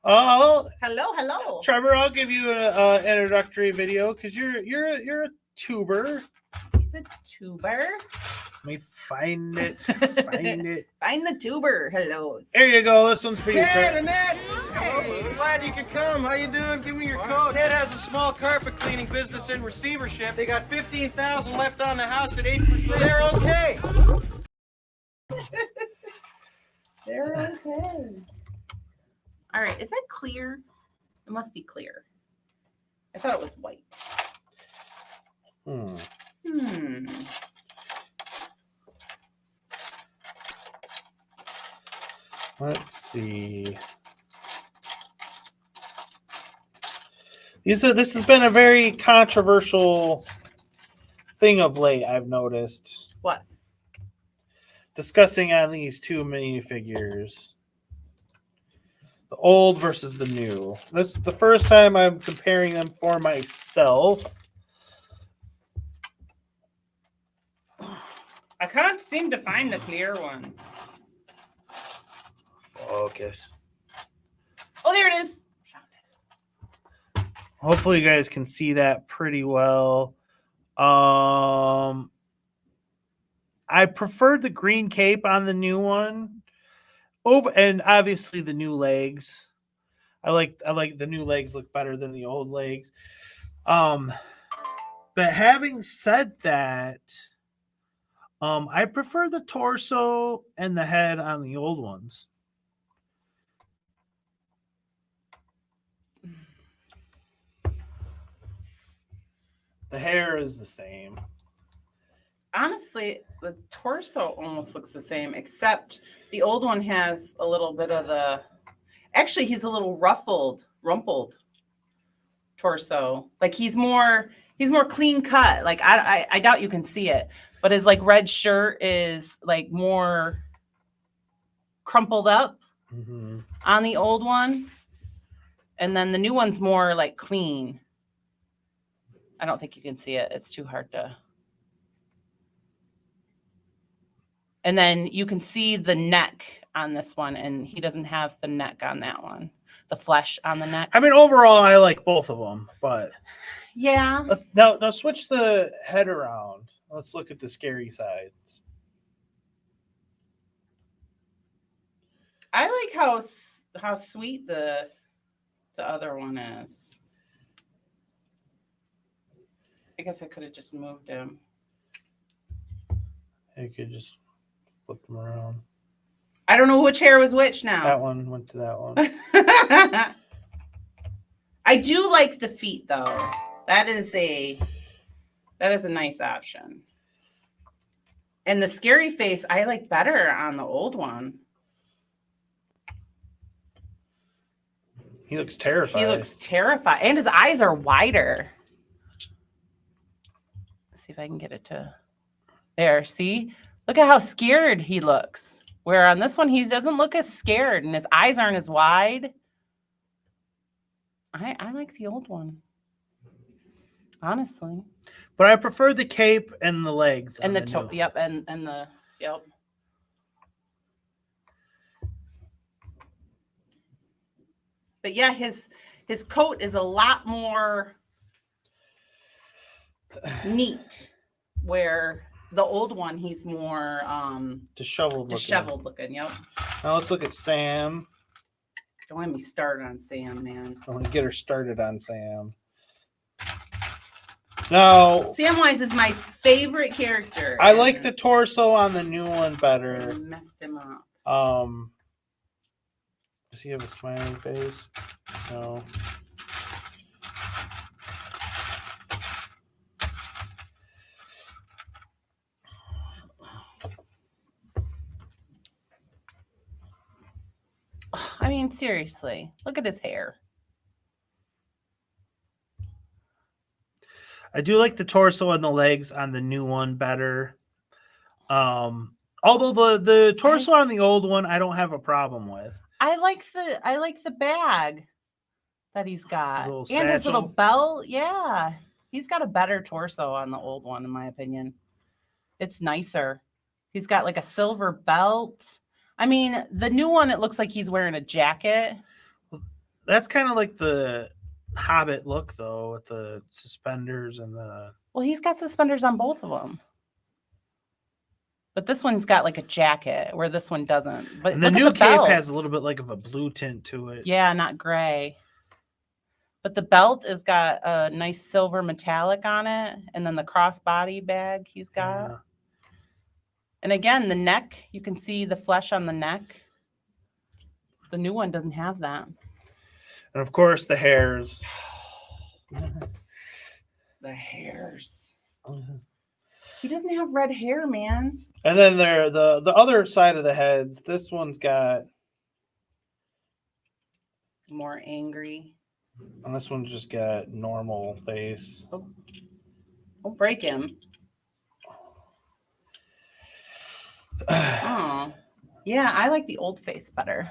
Oh, Hello. Trevor, I'll give you an introductory video because you're a tuber. He's a tuber. Let me find it. Find it. Find the tuber. Hello. There you go. This one's for you, Ted Trevor. and Ed! Hey, glad you could come. How you doing? Give me your coat. Ted has a small carpet cleaning business in receivership. They got 15,000 left on the house at 8%. They're okay. They're okay. All right. Is that clear? It must be clear. I thought it was white. Hmm. Let's see. This has been a very controversial thing of late, I've noticed. What? Discussing on these two minifigures. The old versus the new. This is the first time I'm comparing them for myself. I can't seem to find the clear one. Focus. Oh, there it is. Hopefully you guys can see that pretty well. I preferred the green cape on the new one. And obviously the new legs. I like the new legs look better than the old legs. But having said that, I prefer the torso and the head on the old ones. The hair is the same. Honestly, the torso almost looks the same, except the old one has a little bit of the. Actually, he's a little rumpled torso. Like he's more clean cut. Like I doubt you can see it, but his like red shirt is like more crumpled up on the old one, and then the new one's more like clean. I don't think you can see it. It's too hard to. And then you can see the neck on this one, and he doesn't have the neck on that one. The flesh on the neck. I mean, overall, I like both of them, but yeah. Now switch the head around. Let's look at the scary sides. I like how sweet the other one is. I guess I could have just moved him. You could just flip them around. I don't know which hair was which now. That one went to that one. I do like the feet though. That is a nice option. And the scary face, I like better on the old one. He looks terrified. He looks terrified. And his eyes are wider. Let's see if I can get it to there. See? Look at how scared he looks. Where on this one, he doesn't look as scared and his eyes aren't as wide. I like the old one. Honestly. But I prefer the cape and the legs. And the yep, and the yep. But yeah, his coat is a lot more neat, where the old one he's more disheveled looking. Yep. Now let's look at Sam. Don't let me start on Sam, man. I want to get her started on Sam. Now, Samwise is my favorite character. I like the torso on the new one better. I messed him up. Does he have a smiling face? No. I mean, seriously, look at his hair. I do like the torso and the legs on the new one better. Although the torso on the old one, I don't have a problem with. I like the bag that he's got His and his little satchel. belt. Yeah, he's got a better torso on the old one, in my opinion. It's nicer. He's got like a silver belt. I mean, the new one, it looks like he's wearing a jacket. That's kind of like the Hobbit look, though, with the suspenders and the. Well, he's got suspenders on both of them. But this one's got like a jacket where this one doesn't. But And the look at new the cape belt. has a little bit like of a blue tint to it. Yeah, not gray. But the belt has got a nice silver metallic on it. And then the crossbody bag he's got. Yeah. And again, the neck, you can see the flesh on the neck. The new one doesn't have that. And of course, the hairs. The hairs. He doesn't have red hair, man. And then there, the other side of the heads. This one's got, More angry. and this one's just got normal face. Don't break him. Oh, yeah, I like the old face better.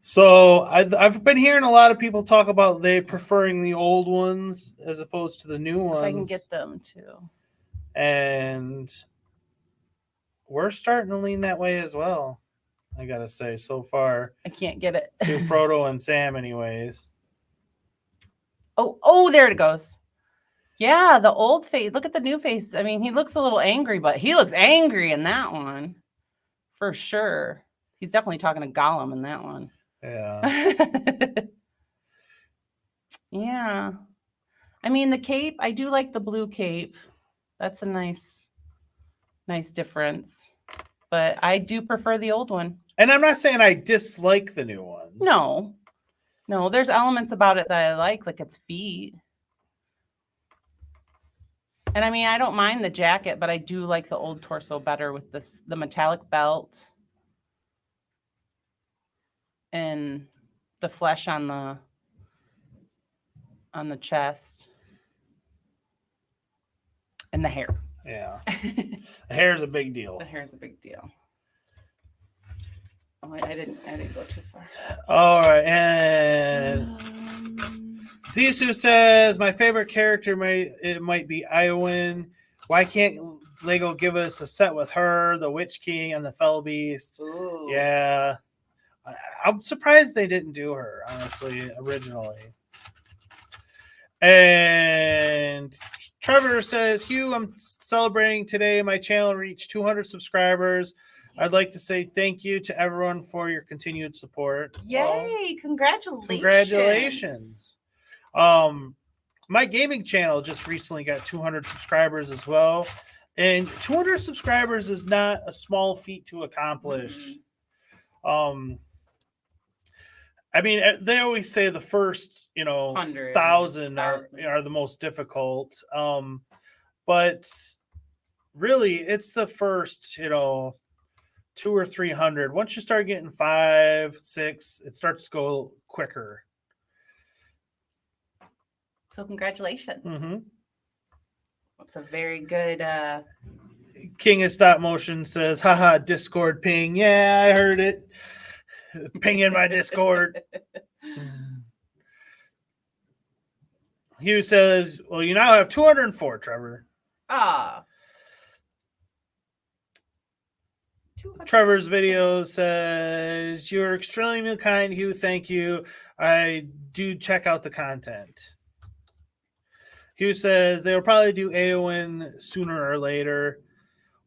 So I've been hearing a lot of people talk about they preferring the old ones as opposed to the new ones. If I can get them too. And we're starting to lean that way as well. I gotta say, so far. I can't get it. To Frodo and Sam, anyways. Oh, there it goes. Yeah, the old face. Look at the new face. I mean, he looks a little angry, but he looks angry in that one. For sure. He's definitely talking to Gollum in that one. Yeah. Yeah. I mean, the cape, I do like the blue cape. That's a nice difference. But I do prefer the old one. And I'm not saying I dislike the new one. No, there's elements about it that I like its feet. And I mean, I don't mind the jacket, but I do like the old torso better with the metallic belt and the flesh on the chest and the hair. Yeah. The hair is a big deal. The hair is a big deal. Oh, I didn't go too far. All right, and Zissou says my favorite character might be Iowyn. Why can't Lego give us a set with her, the Witch King, and the Fell Beast? Ooh. Yeah, I'm surprised they didn't do her, honestly, originally. And Trevor says, Hugh, I'm celebrating today. My channel reached 200 subscribers. I'd like to say thank you to everyone for your continued support. Yay! Congratulations! Congratulations! My gaming channel just recently got 200 subscribers as well, and 200 subscribers is not a small feat to accomplish. Mm-hmm. I mean, they always say the first, 1,000 are the most difficult. But really, it's the first, 200 or 300. Once you start getting 5, 6, it starts to go quicker. So congratulations. Mm-hmm. It's a very good. King of Stop Motion says, haha, Discord ping. Yeah, I heard it. Ping in my Discord. Hugh says, well, you now have 204, Trevor. Ah. Trevor's video says, you're extremely kind, Hugh. Thank you. I do check out the content. Hugh says they will probably do Eowyn sooner or later.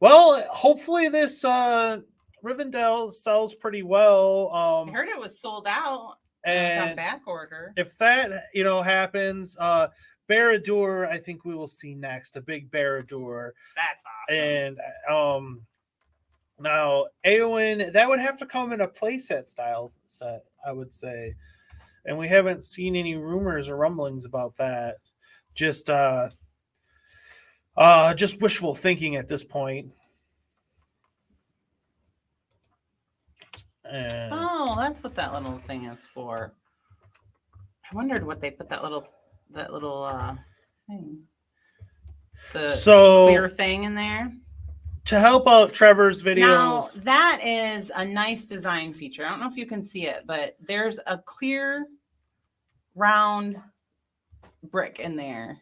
Well, hopefully this Rivendell sells pretty well. I heard it was sold out. And it was on back order. If that happens, Barad-dûr, I think we will see next. A big Barad-dûr. That's awesome. And now Eowyn, that would have to come in a playset style set, I would say. And we haven't seen any rumors or rumblings about that. Just wishful thinking at this point. And that's what that little thing is for. I wondered what they put that little thing. The clear thing in there. To help out Trevor's videos. Now, that is a nice design feature. I don't know if you can see it, but there's a clear round brick in there.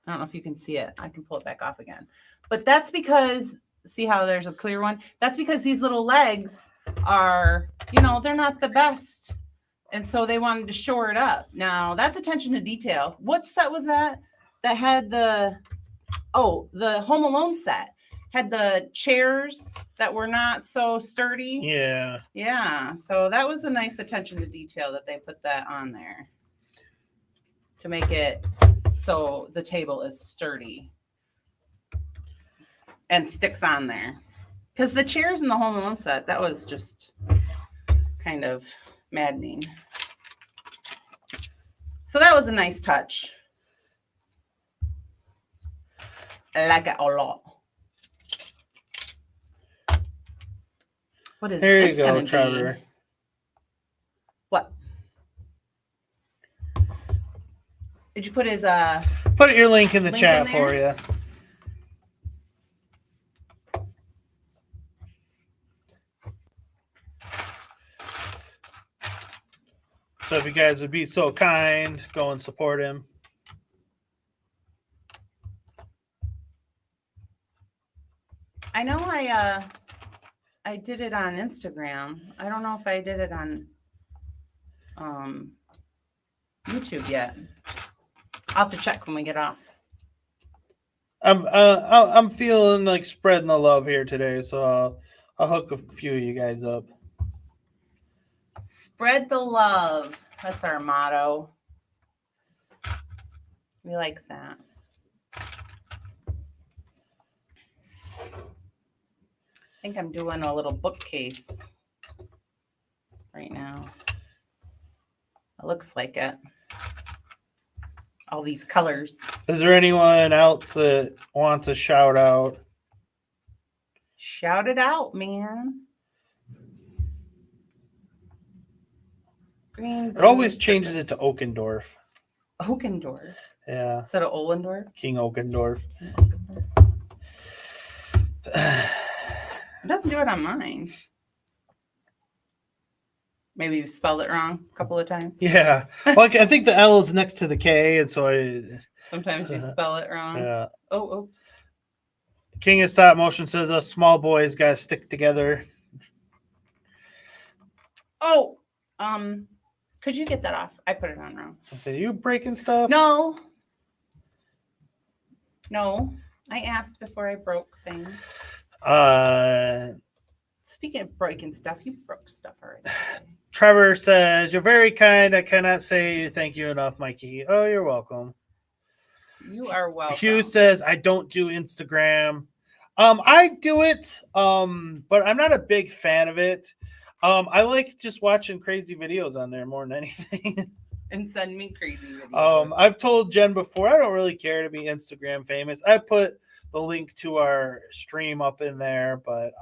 I don't know if you can see it. I can pull it back off again. But that's because, see how there's a clear one? That's because these little legs are, they're not the best. And so they wanted to shore it up. Now, that's attention to detail. What set was that? That had the Home Alone set. Had the chairs that were not so sturdy. Yeah. Yeah. So that was a nice attention to detail that they put that on there to make it so the table is sturdy and sticks on there. Because the chairs in the Home Alone set, that was just kind of maddening. So that was a nice touch. I like it a lot. What is this going to Trevor. be? What? Did you put his Put your link in the chat for you. So if you guys would be so kind, go and support him. I know I did it on Instagram. I don't know if I did it on YouTube yet. I'll have to check when we get off. I'm feeling like spreading the love here today, so I'll hook a few of you guys up. Spread the love. That's our motto. We like that. I think I'm doing a little bookcase right now. It looks like it. All these colors. Is there anyone else that wants a shout out? Shout it out, man. Green. It always changes it to Ockendorf. Ockendorf. Yeah. Instead of Ollendorf. King Ockendorf. It doesn't do it on mine. Maybe you spelled it wrong a couple of times. Yeah. Well, I think the L is next to the K, and so sometimes you spell it wrong. Yeah. Oh, oops. King of Stop Motion says us small boys gotta stick together. Oh, could you get that off? I put it on wrong. So you breaking stuff? No. I asked before I broke things. Speaking of breaking stuff, you broke stuff already. Trevor says, you're very kind. I cannot say thank you enough, Mikey. Oh, you're welcome. You are welcome. Hugh says, I don't do Instagram. I do it, but I'm not a big fan of it. I like just watching crazy videos on there more than anything. And send me crazy videos. I've told Jen before, I don't really care to be Instagram famous. I put the link to our stream up in there. But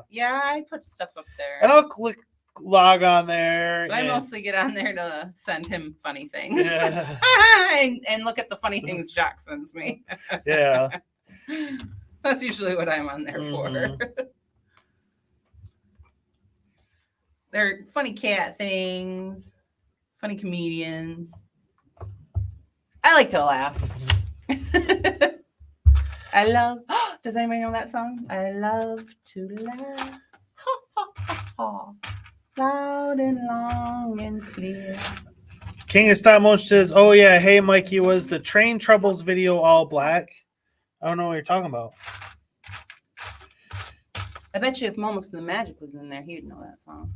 yeah, I put stuff up there. and I'll click log on there. But I mostly get on there to send him funny things. Yeah. and look at the funny things Jock sends me. Yeah. That's usually what I'm on there for. They're funny cat things, funny comedians. I like to laugh. I love. Does anybody know that song? I love to laugh. Ha, ha, ha, ha. Loud and long and clear. King of Stop Motion says, "Oh yeah, hey Mikey, was the Train Troubles video all black?" I don't know what you're talking about. I bet you if Moments and the Magic was in there, he'd know that song.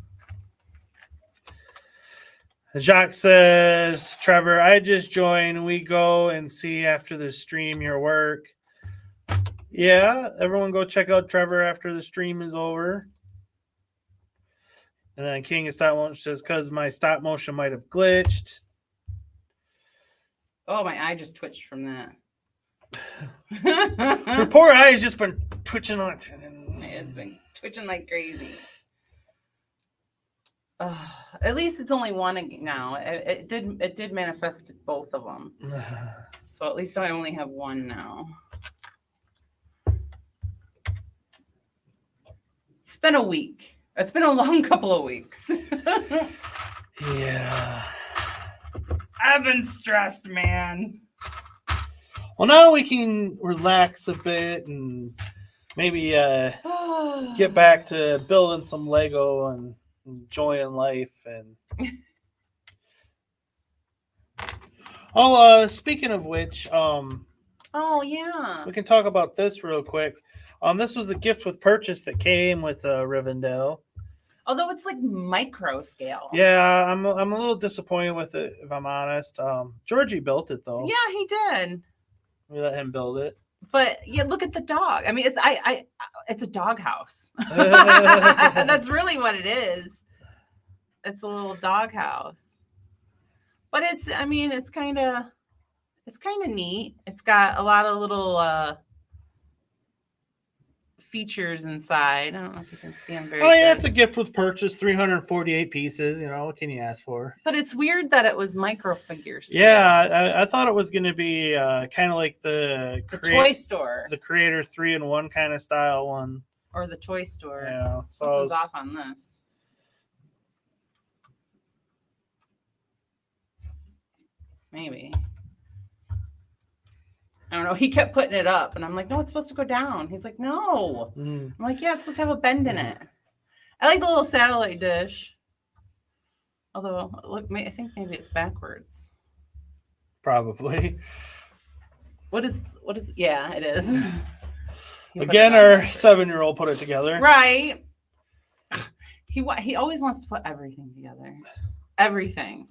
Jacques says, "Trevor, I just joined. We go and see after the stream your work." Yeah, everyone go check out Trevor after the stream is over. And then King of Stop Motion says, "Because my stop motion might have glitched." Oh, my eye just twitched from that. Her poor eye has just been twitching on it. It's been twitching like crazy. At least it's only one now. It did manifest both of them. So at least I only have one now. It's been a week. It's been a long couple of weeks. Yeah. I've been stressed, man. Well, now we can relax a bit and maybe get back to building some Lego and enjoying life. And speaking of which, oh yeah, we can talk about this real quick. This was a gift with purchase that came with Rivendell. Although it's like micro scale. Yeah, I'm a little disappointed with it, if I'm honest. Georgie built it though. Yeah, he did. We let him build it. But yeah, look at the dog. I mean, it's a dog house. That's really what it is. It's a little dog house. But it's kind of neat. It's got a lot of little features inside. I don't know if you can see them very good. It's a gift with purchase, 348 pieces. You know, what can you ask for? But it's weird that it was micro figures. Yeah, I thought it was going to be kind of like the Toy Store, the Creator 3-in-1 kind of style one, or the Toy Store. Yeah, so something's off on this. Maybe. I don't know. He kept putting it up, and I'm like, no, it's supposed to go down. He's like, no. I'm like, yeah, it's supposed to have a bend in it. I like the little satellite dish. Although, look, I think maybe it's backwards. Probably. What is? Yeah, it is. Again, our 7-year-old put it together. Right. He always wants to put everything together. Everything.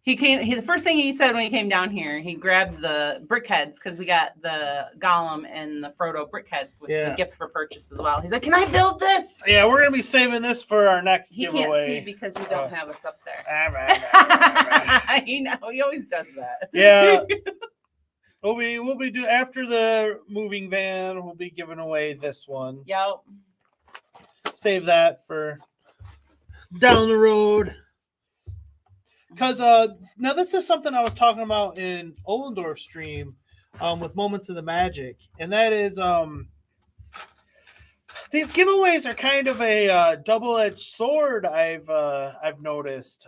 The first thing he said when he came down here, he grabbed the brick heads because we got the Gollum and the Frodo brick heads with the gift for purchase as well. He's like, "Can I build this?" Yeah, we're gonna be saving this for our next giveaway. He can't see because you don't have us up there. You know, he always does that. Yeah. We'll be doing after the moving van. We'll be giving away this one. Yep. Save that for down the road. Because now this is something I was talking about in Ollendorf stream with Moments of the Magic, and that is these giveaways are kind of a double-edged sword. I've noticed.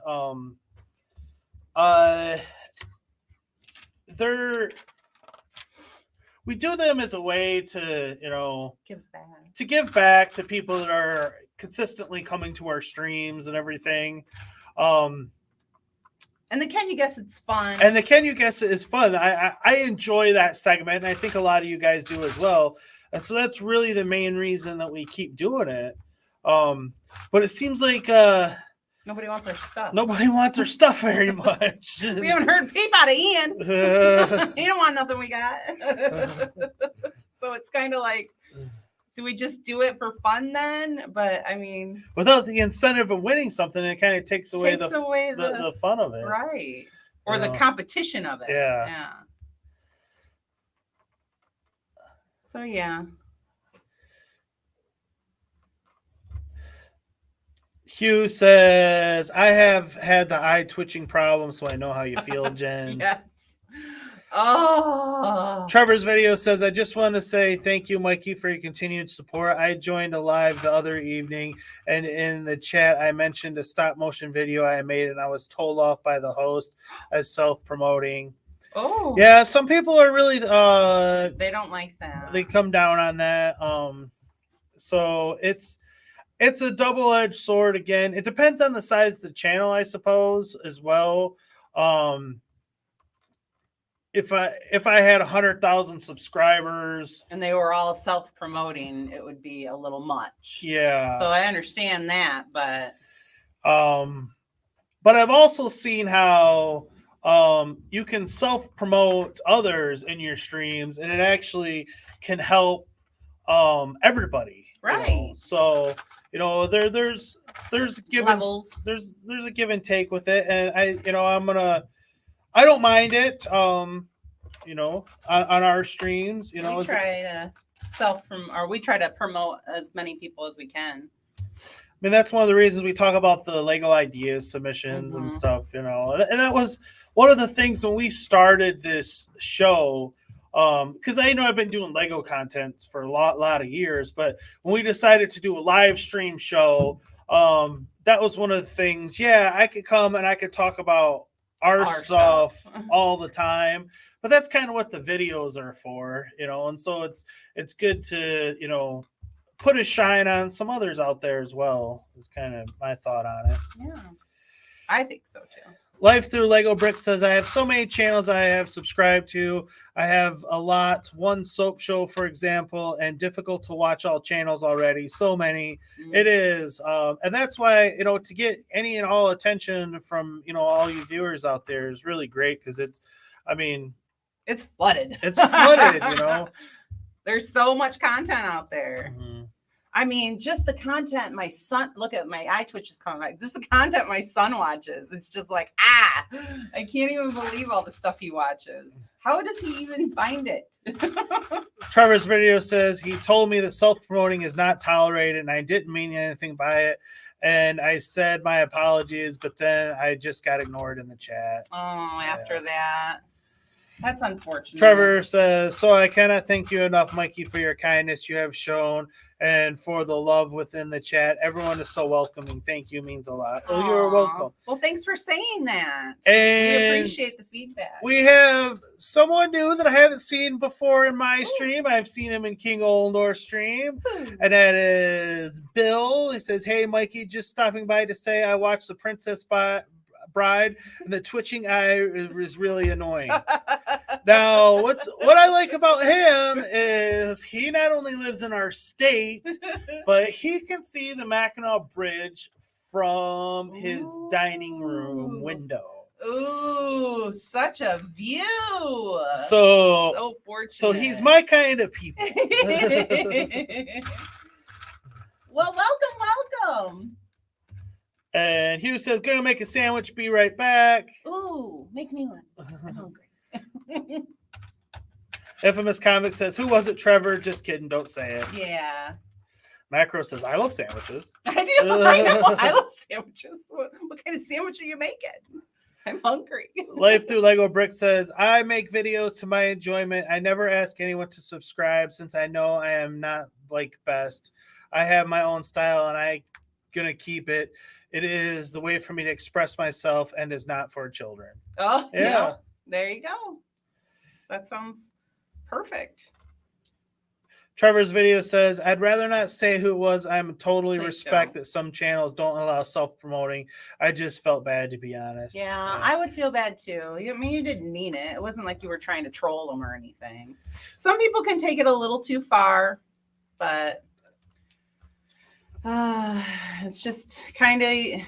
We do them as a way to give back to people that are consistently coming to our streams and everything. And the Can You Guess It's fun. And the Can You Guess It is fun. I enjoy that segment, and I think a lot of you guys do as well. And so that's really the main reason that we keep doing it. But it seems like nobody wants our stuff. Nobody wants our stuff very much. We haven't heard peep out of Ian. He don't want nothing we got. So it's kind of like, do we just do it for fun then? But I mean, without the incentive of winning something, it kind of takes away the fun of it, right? Or the competition of it. Yeah. So So yeah. Hugh says, I have had the eye twitching problem, so I know how you feel, Jen. Yes. Oh. Trevor's video says, I just want to say thank you, Mikey, for your continued support. I joined a live the other evening, and in the chat, I mentioned a stop motion video I made, and I was told off by the host as self-promoting. Oh. Yeah, some people are really they don't like that. They come down on that. So it's a double-edged sword again. It depends on the size of the channel, I suppose, as well. If I had 100,000 subscribers and they were all self-promoting, it would be a little much. Yeah. So I understand that, but I've also seen how you can self-promote others in your streams, and it actually can help everybody. Right. You know? So there's give levels. There's a give and take with it, and I don't mind it. On our streams, we try to promote as many people as we can. I mean, that's one of the reasons we talk about the Lego ideas submissions and stuff, and that was one of the things when we started this show, because I've been doing Lego content for a lot of years, but when we decided to do a live stream show, that was one of the things. Yeah, I could come and I could talk about our stuff all the time, but that's kind of what the videos are for, and so it's good to put a shine on some others out there as well. Is kind of my thought on it. Yeah, I think so too. Life Through Lego Brick says, I have so many channels I have subscribed to. I have a lot. One soap show, for example, and difficult to watch all channels already. So many. Mm-hmm. It is. And that's why, to get any and all attention from, all you viewers out there is really great, because it's flooded. It's flooded, There's so much content out there. Mm-hmm. I mean, just the content my son, look at my eye twitch is coming back. This is the content my son watches. It's just like, I can't even believe all the stuff he watches. How does he even find it? Trevor's video says, he told me that self-promoting is not tolerated, and I didn't mean anything by it. And I said my apologies, but then I just got ignored in the chat. Oh, after that. That's unfortunate. Trevor says, so I cannot thank you enough, Mikey, for your kindness you have shown and for the love within the chat. Everyone is so welcoming. Thank you, means a lot. Oh, you're welcome. Well, thanks for saying that. And we appreciate the feedback. We have someone new that I haven't seen before in my stream. I've seen him in King Oldor stream, and that is Bill. He says, hey, Mikey, just stopping by to say I watched The Princess Bride, and the twitching eye is really annoying. Now, what I like about him is he not only lives in our state, but he can see the Mackinac Bridge from his dining room window. Ooh, such a view. So fortunate. So he's my kind of people. Well, welcome. And Hugh says, gonna make a sandwich, be right back. Ooh, make me one. I'm hungry. Infamous Convict says, who was it, Trevor? Just kidding, don't say it. Yeah. Macro says, I love sandwiches. I know. I love sandwiches. What kind of sandwich are you making? I'm hungry. Life Through Lego Brick says, I make videos to my enjoyment. I never ask anyone to subscribe since I know I am not like best. I have my own style and I'm gonna keep it. It is the way for me to express myself and is not for children. Oh, yeah. There you go. That sounds perfect. Trevor's video says, I'd rather not say who it was. I'm totally respect that some channels don't allow self-promoting. I just felt bad, to be honest. Yeah, I would feel bad too. I mean, you didn't mean it. It wasn't like you were trying to troll them or anything. Some people can take it a little too far, but it's just kind of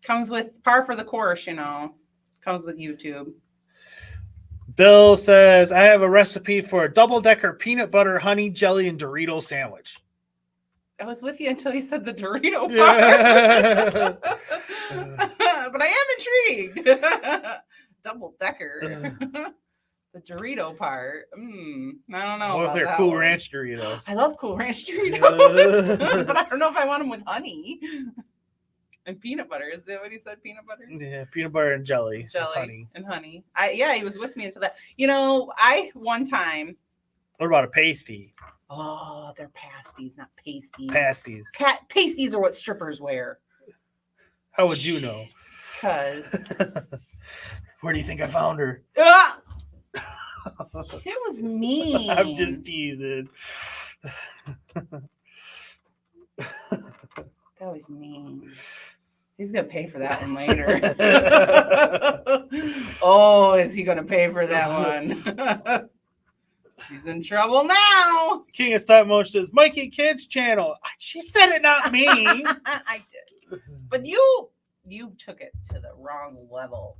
comes with par for the course, comes with YouTube. Bill says, I have a recipe for a double-decker peanut butter, honey, jelly, and Dorito sandwich. I was with you until you said the Dorito part. Yeah. But I am intrigued. Double-decker. The Dorito part. I don't know. What if about they're that Cool one. Ranch Doritos? I love Cool Ranch Doritos, but I don't know if I want them with honey and peanut butter. Is that what he said? Peanut butter? Yeah, peanut butter and jelly. With honey. And honey. Yeah, he was with me until that. You know, I one time. What about a pasty? Oh, they're pasties, not pasties. Pasties. Pasties are what strippers wear. How would you know? Because. Where do you think I found her? That was mean. I'm just teasing. That was mean. He's gonna pay for that one later. Oh, is he gonna pay for that one? He's in trouble now. King of Stop Motion says, Mikey Kids channel. She said it, not me. I did. But you took it to the wrong level.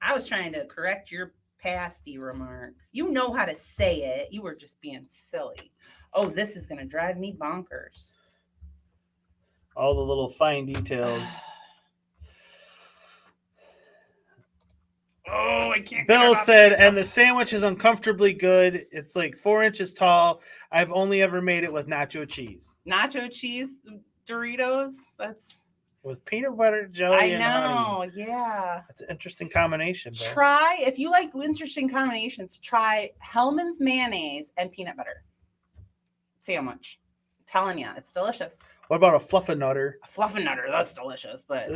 I was trying to correct your pasty remark. You know how to say it. You were just being silly. Oh, this is going to drive me bonkers. All the little fine details. Oh, I can't. Bill said, and the sandwich is uncomfortably good. It's like 4 inches tall. I've only ever made it with nacho cheese. Nacho cheese Doritos? That's... With peanut butter, jelly, and honey. Yeah. That's an interesting combination, Bill. Try, if you like interesting combinations, try Hellman's mayonnaise and peanut butter sandwich. I'm telling you, it's delicious. What about a Fluffernutter? A Fluffernutter, that's delicious, but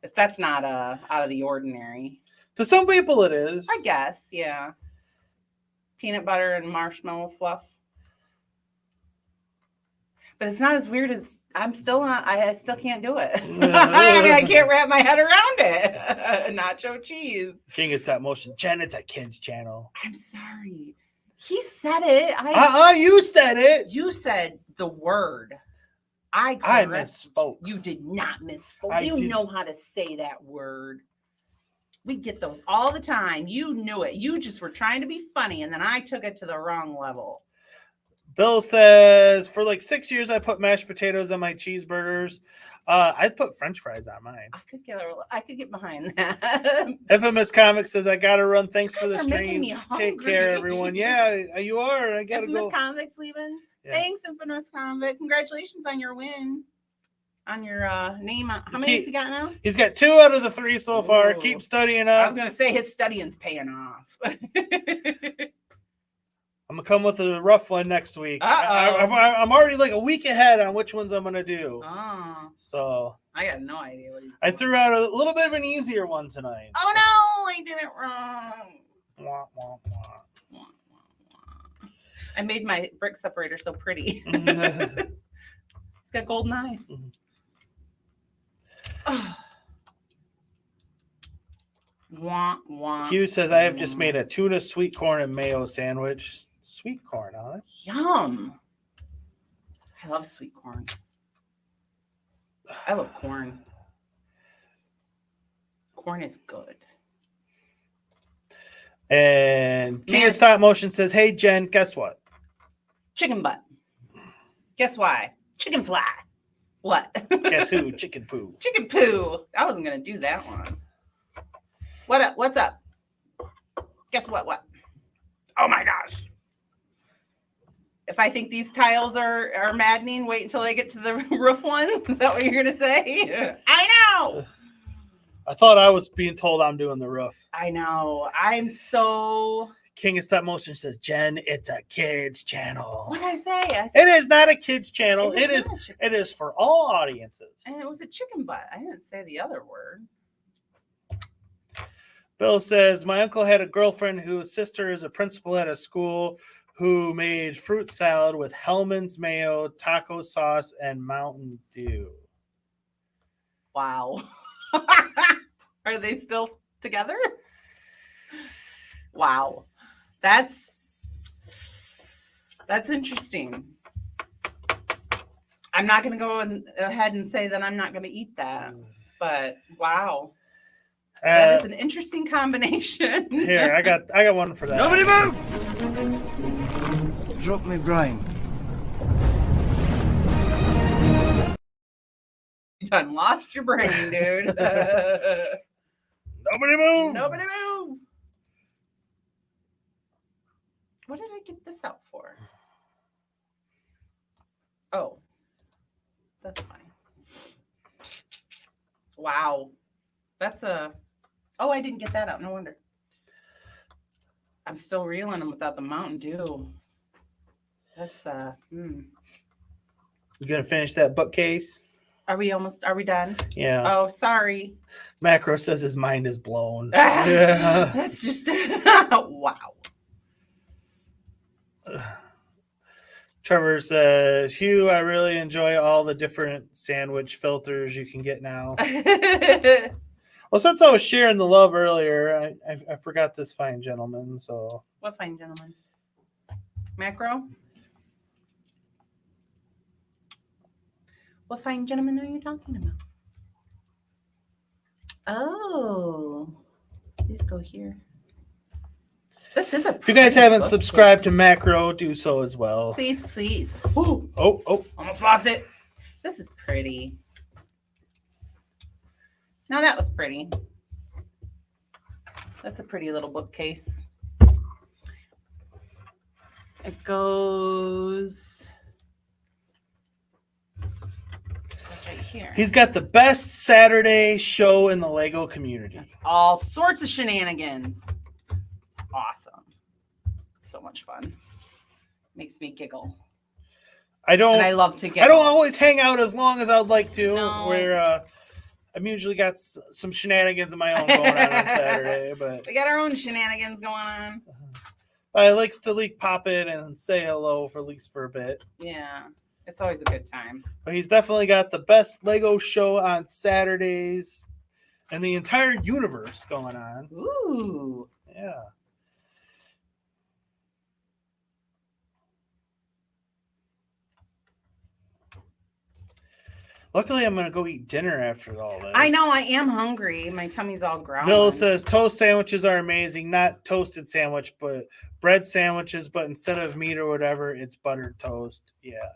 if that's not out of the ordinary. To some people, it is. I guess, yeah. Peanut butter and marshmallow fluff. But it's not as weird as I still can't do it. I mean, I can't wrap my head around it. Nacho cheese. King of Stop Motion. Jen, it's a kid's channel. I'm sorry. He said it. You said it. You said the word. I misspoke. You did not misspoke. You know how to say that word. We get those all the time. You knew it. You just were trying to be funny, and then I took it to the wrong level. Bill says, for like 6 years, I put mashed potatoes on my cheeseburgers. I'd put French fries on mine. I could get behind that. Infamous Comic says, I gotta run. Thanks for the guys are making me stream. hungry. Take care, everyone. Yeah, you are. I gotta Infamous go. Convict's leaving. Yeah. Thanks, Infamous Convict. Congratulations on your win. On your name. How many has he got now? He's got 2 out of the 3 so far. Keep studying up. I was gonna say his studying's paying off. I'm gonna come with a rough one next week. I'm already like a week ahead on which ones I'm gonna do. Oh. So I got no idea what he's doing. I threw out a little bit of an easier one tonight. Oh no, I did it wrong. Wah, wah, wah. I made my brick separator so pretty. It's got golden eyes. Wah, wah, Hugh says, I have just made a tuna sweet corn and mayo sandwich. Sweet corn, huh? Yum. I love sweet corn. I love corn. Corn is good. And King of Stop Motion says, hey, Jen, guess what? Chicken butt. Guess why? Chicken fly. What? Guess who? Chicken poo. Chicken poo. I wasn't going to do that one. What up? What's up? Guess what? What? Oh my gosh. If I think these tiles are maddening, wait until I get to the roof ones. Is that what you're going to say? I know. I thought I was being told I'm doing the roof. I know. I'm so... King of Stop Motion says, Jen, it's a kids channel. What did I say? It is not a kids channel. It is for all audiences. And it was a chicken butt. I didn't say the other word. Bill says, my uncle had a girlfriend whose sister is a principal at a school who made fruit salad with Hellman's mayo, taco sauce, and Mountain Dew. Wow. Are they still together? Wow. That's interesting. I'm not going to go ahead and say that I'm not going to eat that, but wow. That is an interesting combination. Here, I got one for that. Nobody move! Drop me brain. You done lost your brain, dude. Nobody move! Nobody move! What did I get this out for? Oh, that's fine. Wow. That's a... Oh, I didn't get that out. No wonder. I'm still reeling them without the Mountain Dew. That's, You gonna finish that bookcase? Are we done? Yeah. Oh, sorry. Macro says his mind is blown. Yeah. That's just... Wow. Trevor says, Hugh, I really enjoy all the different sandwich filters you can get now. Well, since I was sharing the love earlier, I forgot this fine gentleman. So What fine gentleman? Macro? What fine gentleman are you talking about? Oh, please go here. This is a. If you guys haven't bookcase. subscribed to Macro, do so as well. Please, please. Oh, Almost lost it. This is pretty. Now that was pretty. That's a pretty little bookcase. It goes right here. He's got the best Saturday show in the Lego community. That's all sorts of shenanigans. Awesome. So much fun. Makes me giggle. I I love to giggle. I don't always hang out as long as I would like to. No. Where I'm usually got some shenanigans of my own going on Saturday, but we got our own shenanigans going on. I likes to pop in and say hello for at least for a bit. Yeah, it's always a good time. But he's definitely got the best Lego show on Saturdays and the entire universe going on. Ooh. Yeah. Luckily, I'm going to go eat dinner after all this. I know, I am hungry. My tummy's all growling. Bill says toast sandwiches are amazing. Not toasted sandwich, but bread sandwiches. But instead of meat or whatever, it's buttered toast. Yeah.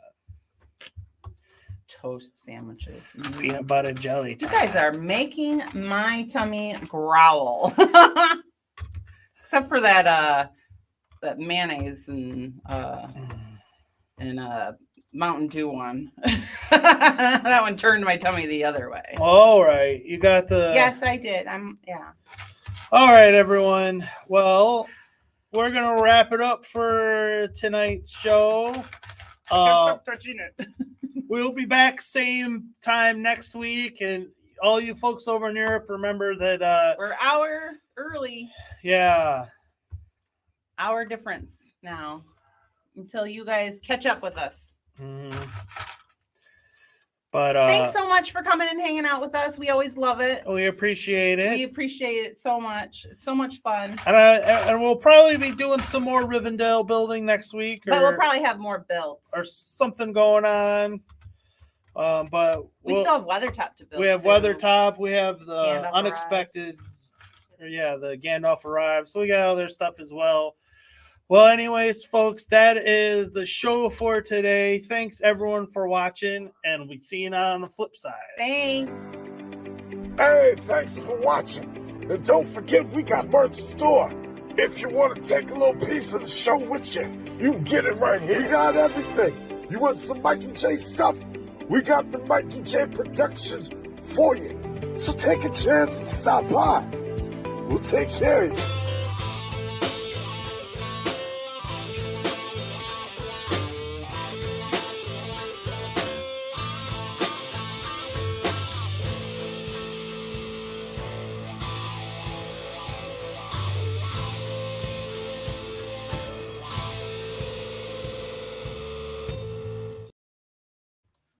Toast sandwiches. Peanut butter jelly. You guys are making my tummy growl. Except for that mayonnaise and Mountain Dew one. That one turned my tummy the other way. All right. You got the... Yes, I did. Yeah. All right, everyone. Well, we're going to wrap it up for tonight's show. I can't stop touching it. We'll be back same time next week. And all you folks over in Europe, remember that... we're an hour early. Yeah. Hour difference now. Until you guys catch up with us. Mm-hmm. But thanks so much for coming and hanging out with us. We always love it. We appreciate it. We appreciate it so much. It's so much fun. And we'll probably be doing some more Rivendell building next week. But we'll probably have more built. Or something going on. But we still have Weathertop to build. We have Weathertop. We have the Gandalf unexpected. The Gandalf arrives. So we got other stuff as well. Well, anyways, folks, that is the show for today. Thanks, everyone, for watching, and we see you now on the flip side. Thanks. Hey, thanks for watching. And don't forget, we got merch store. If you want to take a little piece of the show with you, you can get it right here. We got everything. You want some Mikey J stuff? We got the Mikey J Productions for you. So take a chance and stop by. We'll take care of you.